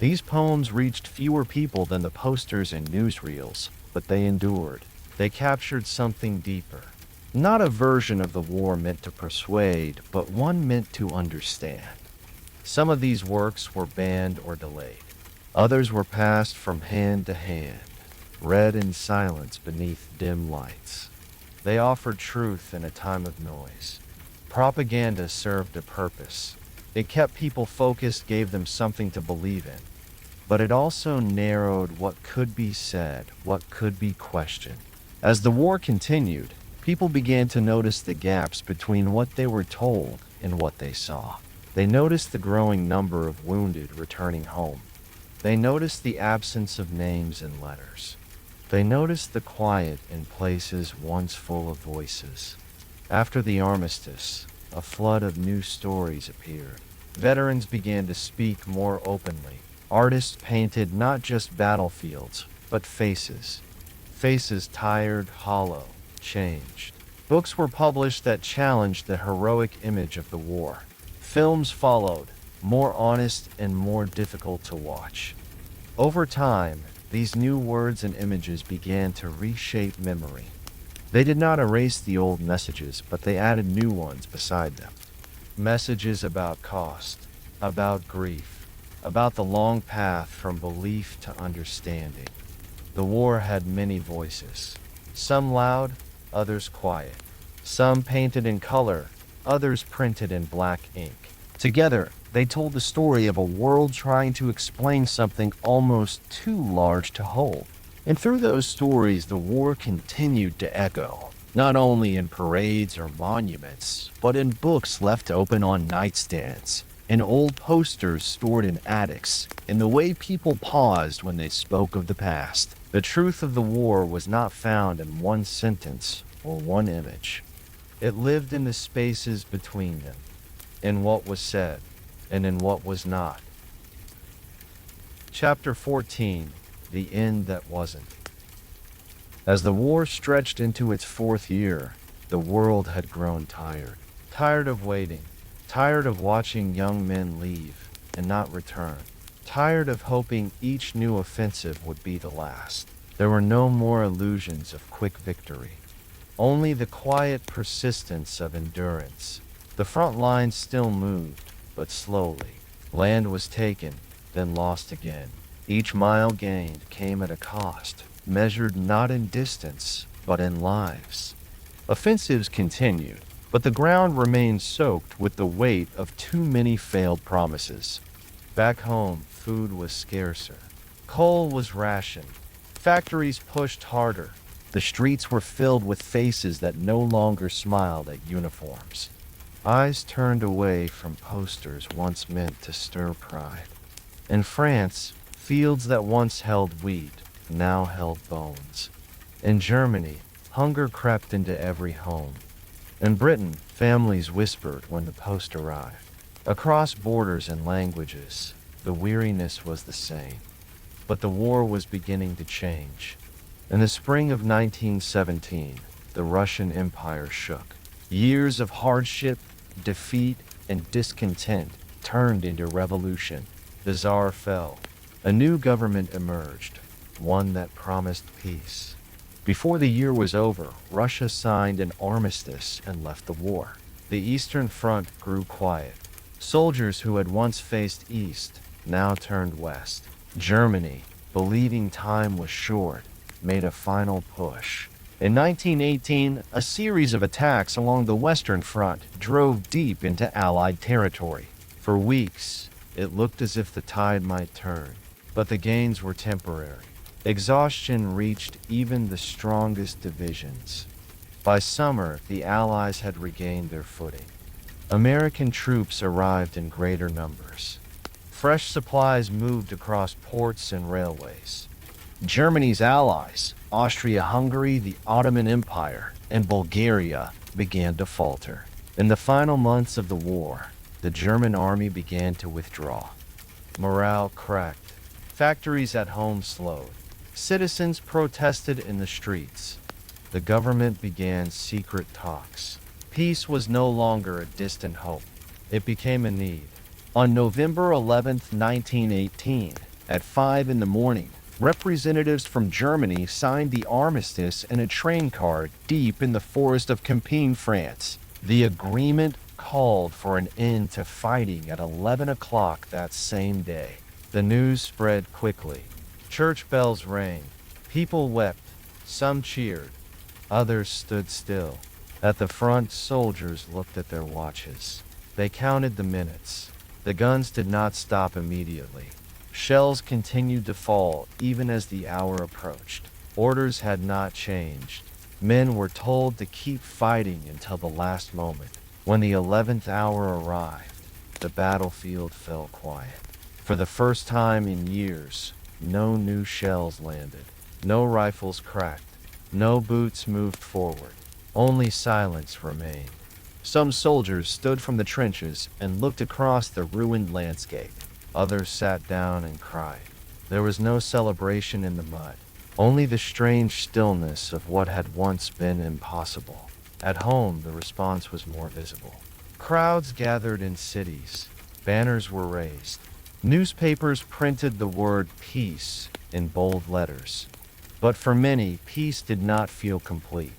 These poems reached fewer people than the posters and newsreels, but they endured. They captured something deeper. Not a version of the war meant to persuade, but one meant to understand. Some of these works were banned or delayed. Others were passed from hand to hand, read in silence beneath dim lights. They offered truth in a time of noise. Propaganda served a purpose. It kept people focused, gave them something to believe in. But it also narrowed what could be said, what could be questioned. As the war continued, people began to notice the gaps between what they were told and what they saw. They noticed the growing number of wounded returning home. They noticed the absence of names and letters. They noticed the quiet in places once full of voices. After the armistice, a flood of new stories appeared. Veterans began to speak more openly. Artists painted not just battlefields, but faces. Faces tired, hollow, changed. Books were published that challenged the heroic image of the war. Films followed, more honest and more difficult to watch. Over time, these new words and images began to reshape memory. They did not erase the old messages, but they added new ones beside them. Messages about cost, about grief, about the long path from belief to understanding. The war had many voices, some loud, others quiet. Some painted in color, others printed in black ink. Together, they told the story of a world trying to explain something almost too large to hold. And through those stories, the war continued to echo, not only in parades or monuments, but in books left open on nightstands, in old posters stored in attics, in the way people paused when they spoke of the past. The truth of the war was not found in one sentence or one image. It lived in the spaces between them. in what was said and in what was not. Chapter 14: The End That Wasn't. As the war stretched into its fourth year, the world had grown tired. Tired of waiting. Tired of watching young men leave and not return. Tired of hoping each new offensive would be the last. There were no more illusions of quick victory. Only the quiet persistence of endurance. The front lines still moved, but slowly. Land was taken, then lost again. Each mile gained came at a cost, measured not in distance, but in lives. Offensives continued, but the ground remained soaked with the weight of too many failed promises. Back home, food was scarcer. Coal was rationed. Factories pushed harder. The streets were filled with faces that no longer smiled at uniforms. Eyes turned away from posters once meant to stir pride. In France, fields that once held wheat now held bones. In Germany, hunger crept into every home. In Britain, families whispered when the post arrived. Across borders and languages, the weariness was the same. But the war was beginning to change. In the spring of 1917, the Russian Empire shook. Years of hardship, defeat, and discontent turned into revolution. The Tsar fell. A new government emerged, one that promised peace. Before the year was over, Russia signed an armistice and left the war. The Eastern Front grew quiet. Soldiers who had once faced east now turned west. Germany, believing time was short, made a final push. In 1918, a series of attacks along the Western Front drove deep into Allied territory. For weeks, it looked as if the tide might turn, but the gains were temporary. Exhaustion reached even the strongest divisions. By summer, the Allies had regained their footing. American troops arrived in greater numbers. Fresh supplies moved across ports and railways. Germany's allies, Austria-Hungary, the Ottoman Empire, and Bulgaria, began to falter. In the final months of the war, the German army began to withdraw. Morale cracked. Factories at home slowed. Citizens protested in the streets. The government began secret talks. Peace was no longer a distant hope. It became a need. On November 11, 1918, at 5 in the morning, representatives from Germany signed the armistice in a train car deep in the forest of Compiègne, France. The agreement called for an end to fighting at 11 o'clock that same day. The news spread quickly. Church bells rang. People wept. Some cheered. Others stood still. At the front, soldiers looked at their watches. They counted the minutes. The guns did not stop immediately. Shells continued to fall even as the hour approached. Orders had not changed. Men were told to keep fighting until the last moment. When the 11th hour arrived, the battlefield fell quiet. For the first time in years, no new shells landed. No rifles cracked. No boots moved forward. Only silence remained. Some soldiers stood from the trenches and looked across the ruined landscape. Others sat down and cried. There was no celebration in the mud, only the strange stillness of what had once been impossible. At home, the response was more visible. Crowds gathered in cities. Banners were raised. Newspapers printed the word peace in bold letters. But for many, peace did not feel complete.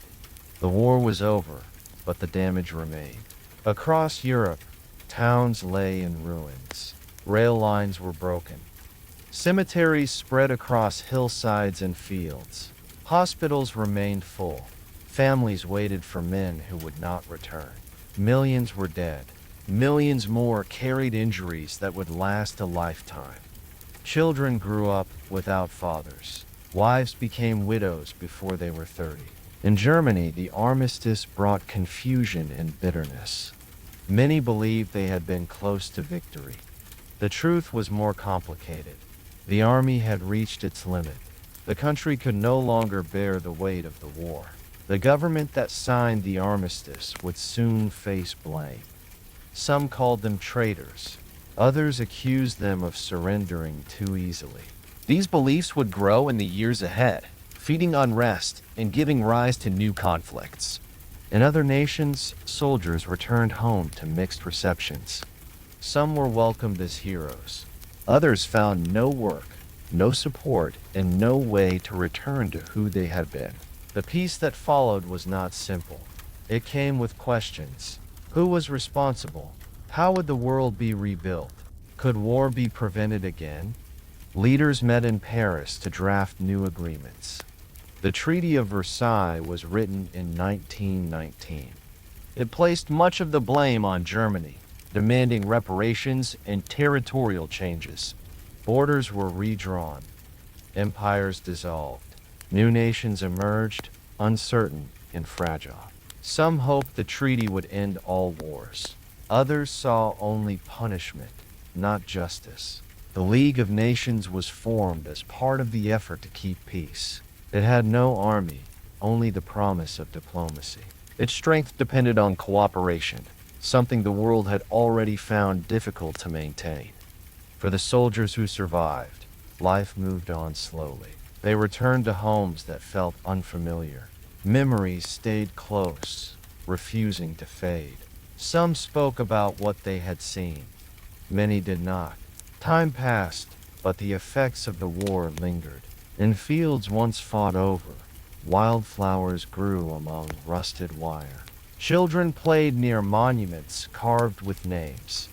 The war was over, but the damage remained. Across Europe, towns lay in ruins. Rail lines were broken. Cemeteries spread across hillsides and fields. Hospitals remained full. Families waited for men who would not return. Millions were dead. Millions more carried injuries that would last a lifetime. Children grew up without fathers. Wives became widows before they were 30. In Germany, the armistice brought confusion and bitterness. Many believed they had been close to victory. The truth was more complicated. The army had reached its limit. The country could no longer bear the weight of the war. The government that signed the armistice would soon face blame. Some called them traitors. Others accused them of surrendering too easily. These beliefs would grow in the years ahead, feeding unrest and giving rise to new conflicts. In other nations, soldiers returned home to mixed receptions. Some were welcomed as heroes. Others found no work, no support, and no way to return to who they had been. The peace that followed was not simple. It came with questions. Who was responsible? How would the world be rebuilt? Could war be prevented again? Leaders met in Paris to draft new agreements. The Treaty of Versailles was written in 1919. It placed much of the blame on Germany, demanding reparations and territorial changes. Borders were redrawn. Empires dissolved. New nations emerged, uncertain and fragile. Some hoped the treaty would end all wars. Others saw only punishment, not justice. The League of Nations was formed as part of the effort to keep peace. It had no army, only the promise of diplomacy. Its strength depended on cooperation, something the world had already found difficult to maintain. For the soldiers who survived, life moved on slowly. They returned to homes that felt unfamiliar. Memories stayed close, refusing to fade. Some spoke about what they had seen. Many did not. Time passed, but the effects of the war lingered. In fields once fought over, wildflowers grew among rusted wire. Children played near monuments carved with names.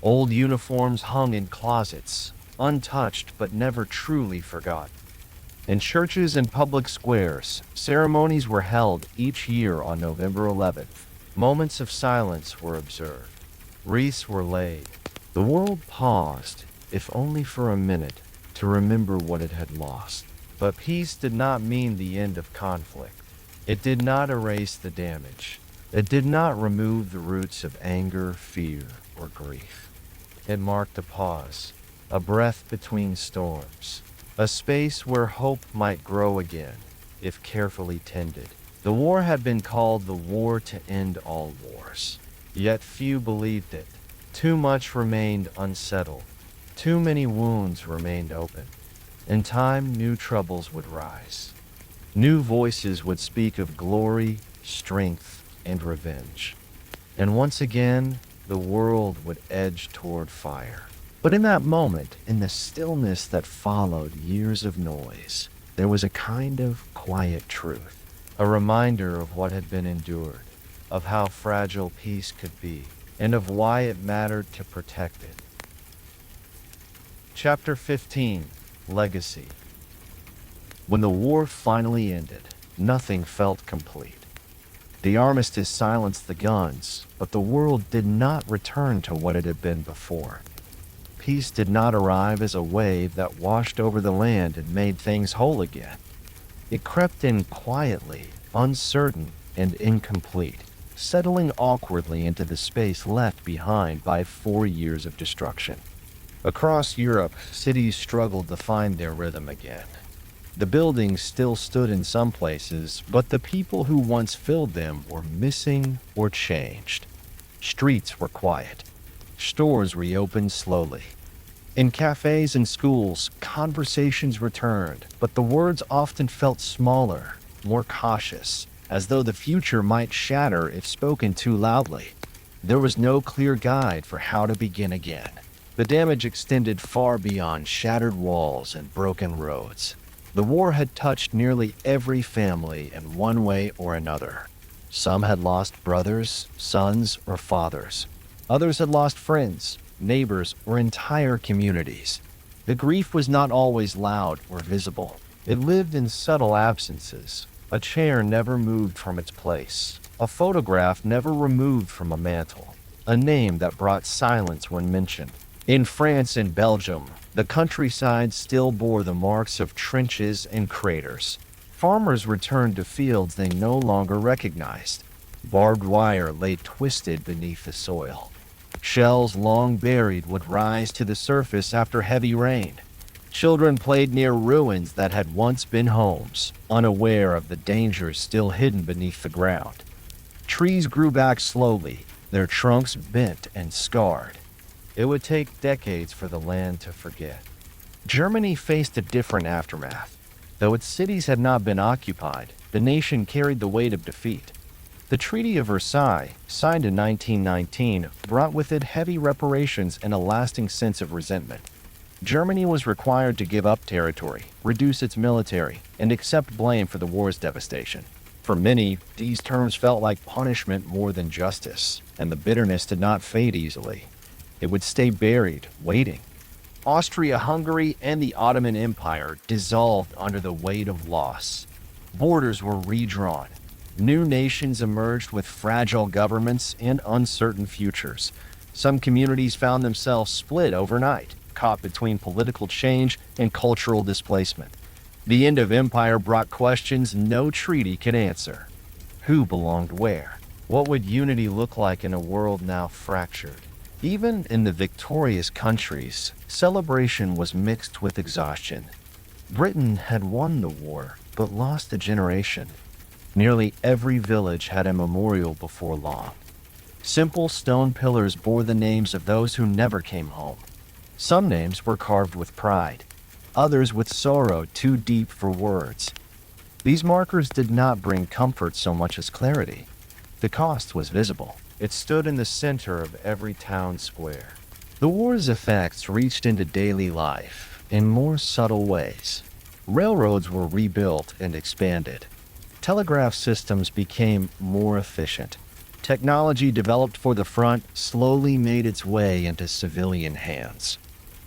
Old uniforms hung in closets, untouched but never truly forgotten. In churches and public squares, ceremonies were held each year on November 11th. Moments of silence were observed. Wreaths were laid. The world paused, if only for a minute, to remember what it had lost. But peace did not mean the end of conflict. It did not erase the damage. It did not remove the roots of anger, fear, or grief. It marked a pause, a breath between storms, a space where hope might grow again, if carefully tended. The war had been called the war to end all wars. Yet few believed it. Too much remained unsettled. Too many wounds remained open. In time, new troubles would rise. New voices would speak of glory, strength, and revenge. And once again, the world would edge toward fire. But in that moment, in the stillness that followed years of noise, there was a kind of quiet truth, a reminder of what had been endured, of how fragile peace could be, and of why it mattered to protect it. Chapter 15. Legacy. When the war finally ended, nothing felt complete. The armistice silenced the guns, but the world did not return to what it had been before. Peace did not arrive as a wave that washed over the land and made things whole again. It crept in quietly, uncertain, and incomplete, settling awkwardly into the space left behind by 4 years of destruction. Across Europe, cities struggled to find their rhythm again. The buildings still stood in some places, but the people who once filled them were missing or changed. Streets were quiet. Stores reopened slowly. In cafes and schools, conversations returned, but the words often felt smaller, more cautious, as though the future might shatter if spoken too loudly. There was no clear guide for how to begin again. The damage extended far beyond shattered walls and broken roads. The war had touched nearly every family in one way or another. Some had lost brothers, sons, or fathers. Others had lost friends, neighbors, or entire communities. The grief was not always loud or visible. It lived in subtle absences. A chair never moved from its place. A photograph never removed from a mantle. A name that brought silence when mentioned. In France and Belgium, the countryside still bore the marks of trenches and craters. Farmers returned to fields they no longer recognized. Barbed wire lay twisted beneath the soil. Shells long buried would rise to the surface after heavy rain. Children played near ruins that had once been homes, unaware of the dangers still hidden beneath the ground. Trees grew back slowly, their trunks bent and scarred. It would take decades for the land to forget. Germany faced a different aftermath. Though its cities had not been occupied, the nation carried the weight of defeat. The Treaty of Versailles, signed in 1919, brought with it heavy reparations and a lasting sense of resentment. Germany was required to give up territory, reduce its military, and accept blame for the war's devastation. For many, these terms felt like punishment more than justice, and the bitterness did not fade easily. It would stay buried, waiting. Austria-Hungary and the Ottoman Empire dissolved under the weight of loss. Borders were redrawn. New nations emerged with fragile governments and uncertain futures. Some communities found themselves split overnight, caught between political change and cultural displacement. The end of empire brought questions no treaty could answer. Who belonged where? What would unity look like in a world now fractured? Even in the victorious countries, celebration was mixed with exhaustion. Britain had won the war, but lost a generation. Nearly every village had a memorial before long. Simple stone pillars bore the names of those who never came home. Some names were carved with pride, others with sorrow too deep for words. These markers did not bring comfort so much as clarity. The cost was visible. It stood in the center of every town square. The war's effects reached into daily life in more subtle ways. Railroads were rebuilt and expanded. Telegraph systems became more efficient. Technology developed for the front slowly made its way into civilian hands.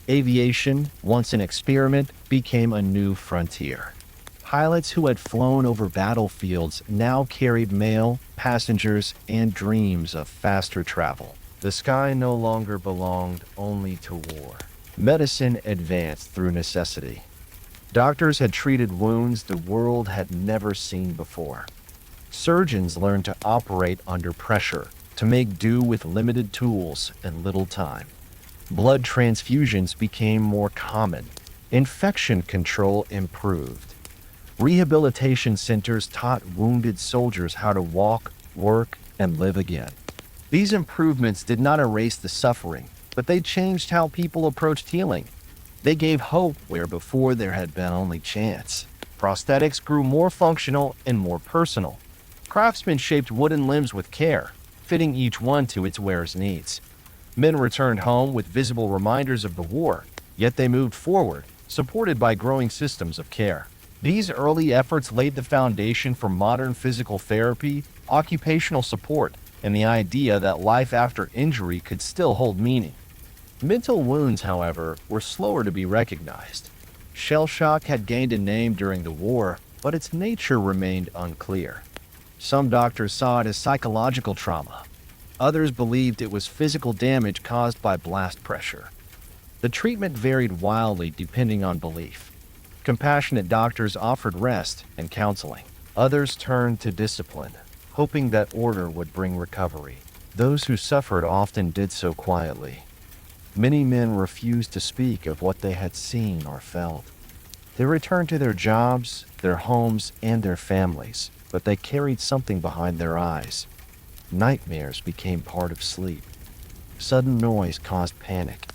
Aviation, once an experiment, became a new frontier. Pilots who had flown over battlefields now carried mail, passengers, and dreams of faster travel. The sky no longer belonged only to war. Medicine advanced through necessity. Doctors had treated wounds the world had never seen before. Surgeons learned to operate under pressure, to make do with limited tools and little time. Blood transfusions became more common. Infection control improved. Rehabilitation centers taught wounded soldiers how to walk, work, and live again. These improvements did not erase the suffering, but they changed how people approached healing. They gave hope where before there had been only chance. Prosthetics grew more functional and more personal. Craftsmen shaped wooden limbs with care, fitting each one to its wearer's needs. Men returned home with visible reminders of the war, yet they moved forward, supported by growing systems of care. These early efforts laid the foundation for modern physical therapy, occupational support, and the idea that life after injury could still hold meaning. Mental wounds, however, were slower to be recognized. Shell shock had gained a name during the war, but its nature remained unclear. Some doctors saw it as psychological trauma. Others believed it was physical damage caused by blast pressure. The treatment varied wildly depending on belief. Compassionate doctors offered rest and counseling. Others turned to discipline, hoping that order would bring recovery. Those who suffered often did so quietly. Many men refused to speak of what they had seen or felt. They returned to their jobs, their homes, and their families, but they carried something behind their eyes. Nightmares became part of sleep. Sudden noise caused panic.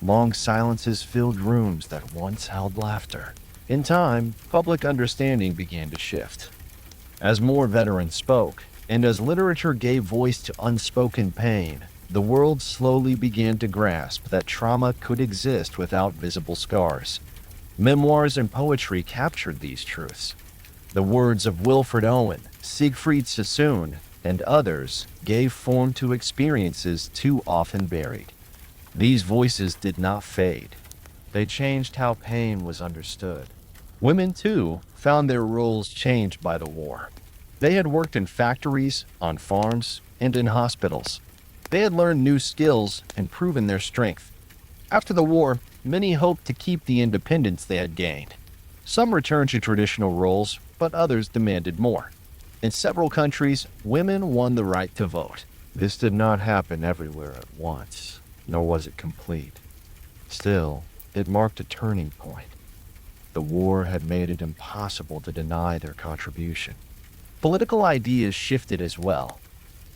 Long silences filled rooms that once held laughter. In time, public understanding began to shift. As more veterans spoke, and as literature gave voice to unspoken pain, the world slowly began to grasp that trauma could exist without visible scars. Memoirs and poetry captured these truths. The words of Wilfred Owen, Siegfried Sassoon, and others gave form to experiences too often buried. These voices did not fade. They changed how pain was understood. Women, too, found their roles changed by the war. They had worked in factories, on farms, and in hospitals. They had learned new skills and proven their strength. After the war, many hoped to keep the independence they had gained. Some returned to traditional roles, but others demanded more. In several countries, women won the right to vote. This did not happen everywhere at once, nor was it complete. Still, it marked a turning point. The war had made it impossible to deny their contribution. Political ideas shifted as well.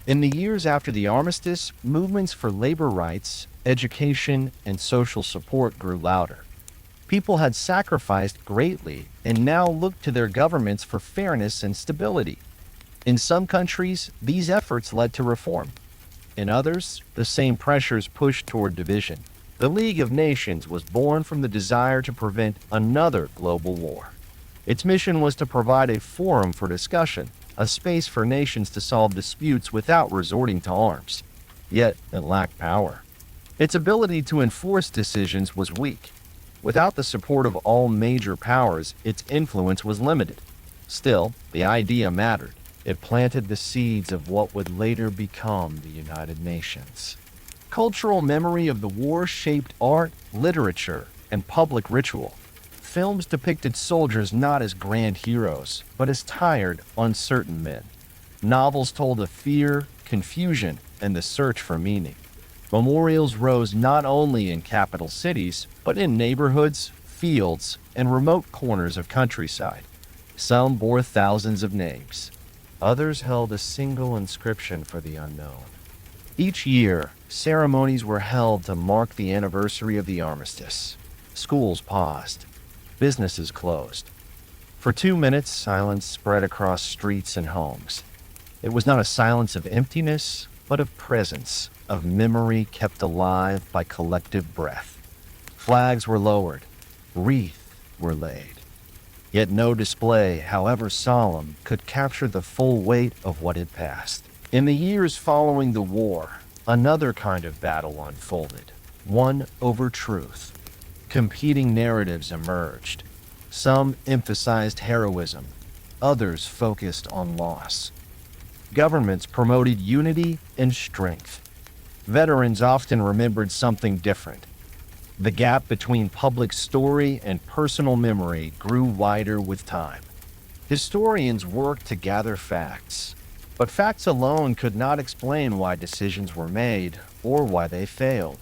In the years after the armistice, movements for labor rights, education, and social support grew louder. People had sacrificed greatly and now looked to their governments for fairness and stability. In some countries, these efforts led to reform. In others, the same pressures pushed toward division. The League of Nations was born from the desire to prevent another global war. Its mission was to provide a forum for discussion, a space for nations to solve disputes without resorting to arms. Yet, it lacked power. Its ability to enforce decisions was weak. Without the support of all major powers, its influence was limited. Still, the idea mattered. It planted the seeds of what would later become the United Nations. Cultural memory of the war shaped art, literature, and public ritual. Films depicted soldiers not as grand heroes, but as tired, uncertain men. Novels told of fear, confusion, and the search for meaning. Memorials rose not only in capital cities, but in neighborhoods, fields, and remote corners of countryside. Some bore thousands of names. Others held a single inscription for the unknown. Each year, ceremonies were held to mark the anniversary of the armistice. Schools paused. Businesses closed. For 2 minutes, silence spread across streets and homes. It was not a silence of emptiness, but of presence, of memory kept alive by collective breath. Flags were lowered. Wreaths were laid. Yet no display, however solemn, could capture the full weight of what had passed. In the years following the war, another kind of battle unfolded, one over truth. Competing narratives emerged. Some emphasized heroism, others focused on loss. Governments promoted unity and strength. Veterans often remembered something different. The gap between public story and personal memory grew wider with time. Historians worked to gather facts, but facts alone could not explain why decisions were made or why they failed.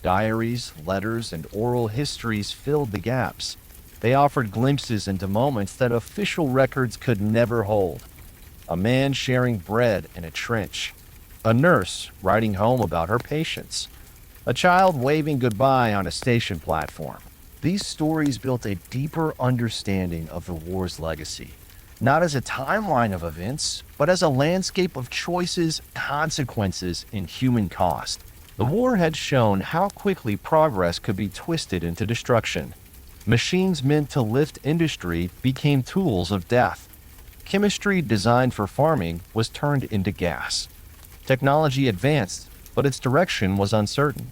Diaries, letters, and oral histories filled the gaps. They offered glimpses into moments that official records could never hold. A man sharing bread in a trench. A nurse writing home about her patients. A child waving goodbye on a station platform. These stories built a deeper understanding of the war's legacy, not as a timeline of events, but as a landscape of choices, consequences, and human cost. The war had shown how quickly progress could be twisted into destruction. Machines meant to lift industry became tools of death. Chemistry designed for farming was turned into gas. Technology advanced, but its direction was uncertain.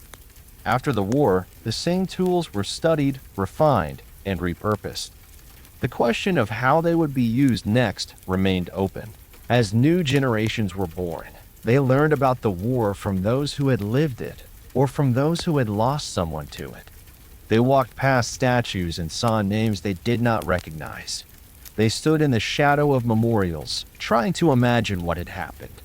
After the war, the same tools were studied, refined, and repurposed. The question of how they would be used next remained open. As new generations were born, they learned about the war from those who had lived it, or from those who had lost someone to it. They walked past statues and saw names they did not recognize. They stood in the shadow of memorials, trying to imagine what had happened.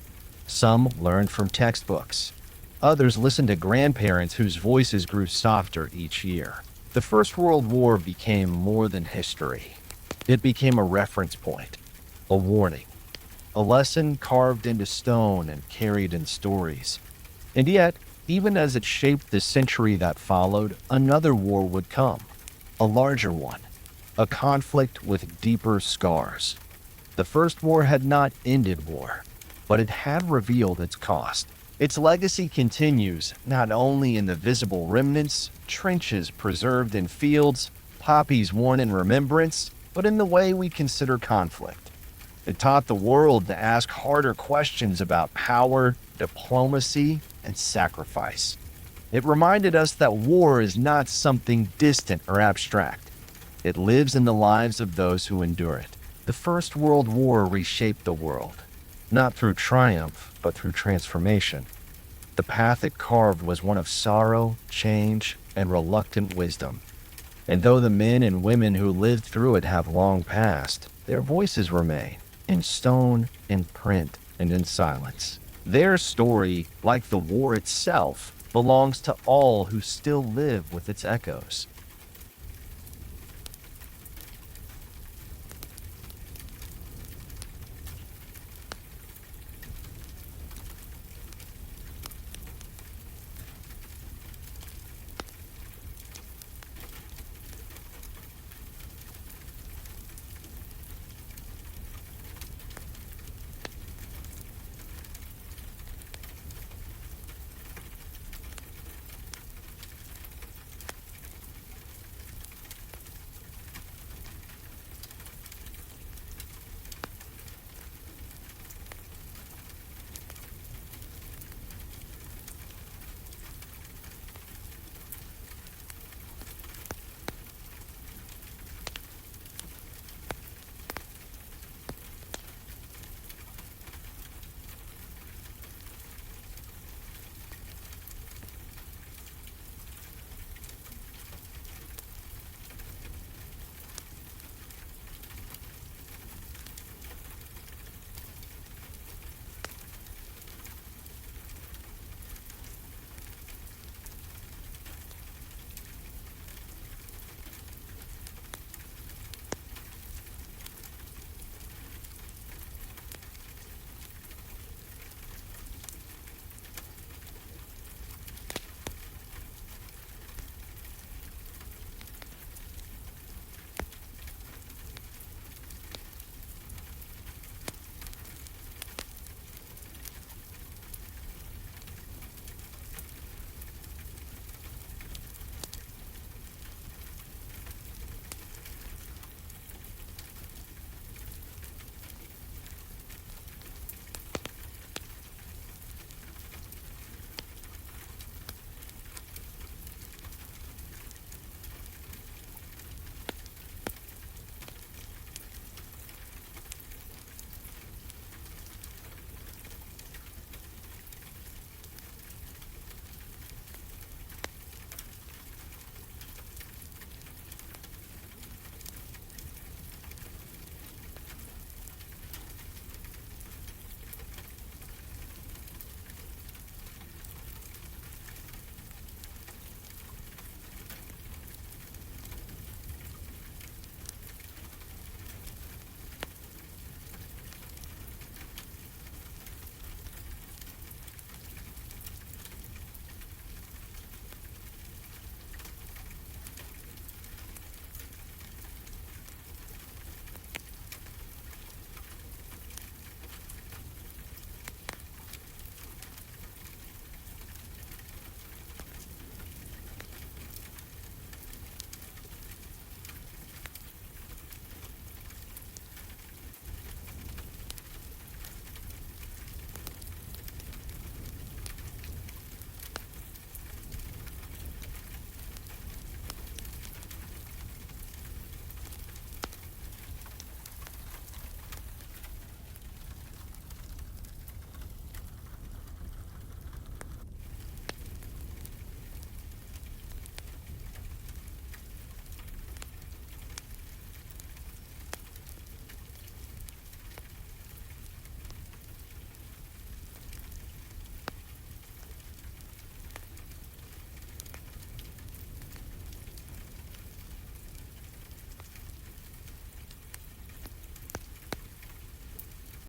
Some learned from textbooks. Others listened to grandparents whose voices grew softer each year. The First World War became more than history. It became a reference point, a warning, a lesson carved into stone and carried in stories. And yet, even as it shaped the century that followed, another war would come, a larger one, a conflict with deeper scars. The First War had not ended war, but it had revealed its cost. Its legacy continues not only in the visible remnants, trenches preserved in fields, poppies worn in remembrance, but in the way we consider conflict. It taught the world to ask harder questions about power, diplomacy, and sacrifice. It reminded us that war is not something distant or abstract. It lives in the lives of those who endure it. The First World War reshaped the world, not through triumph, but through transformation. The path it carved was one of sorrow, change, and reluctant wisdom. And though the men and women who lived through it have long passed, their voices remain, in stone, in print, and in silence. Their story, like the war itself, belongs to all who still live with its echoes.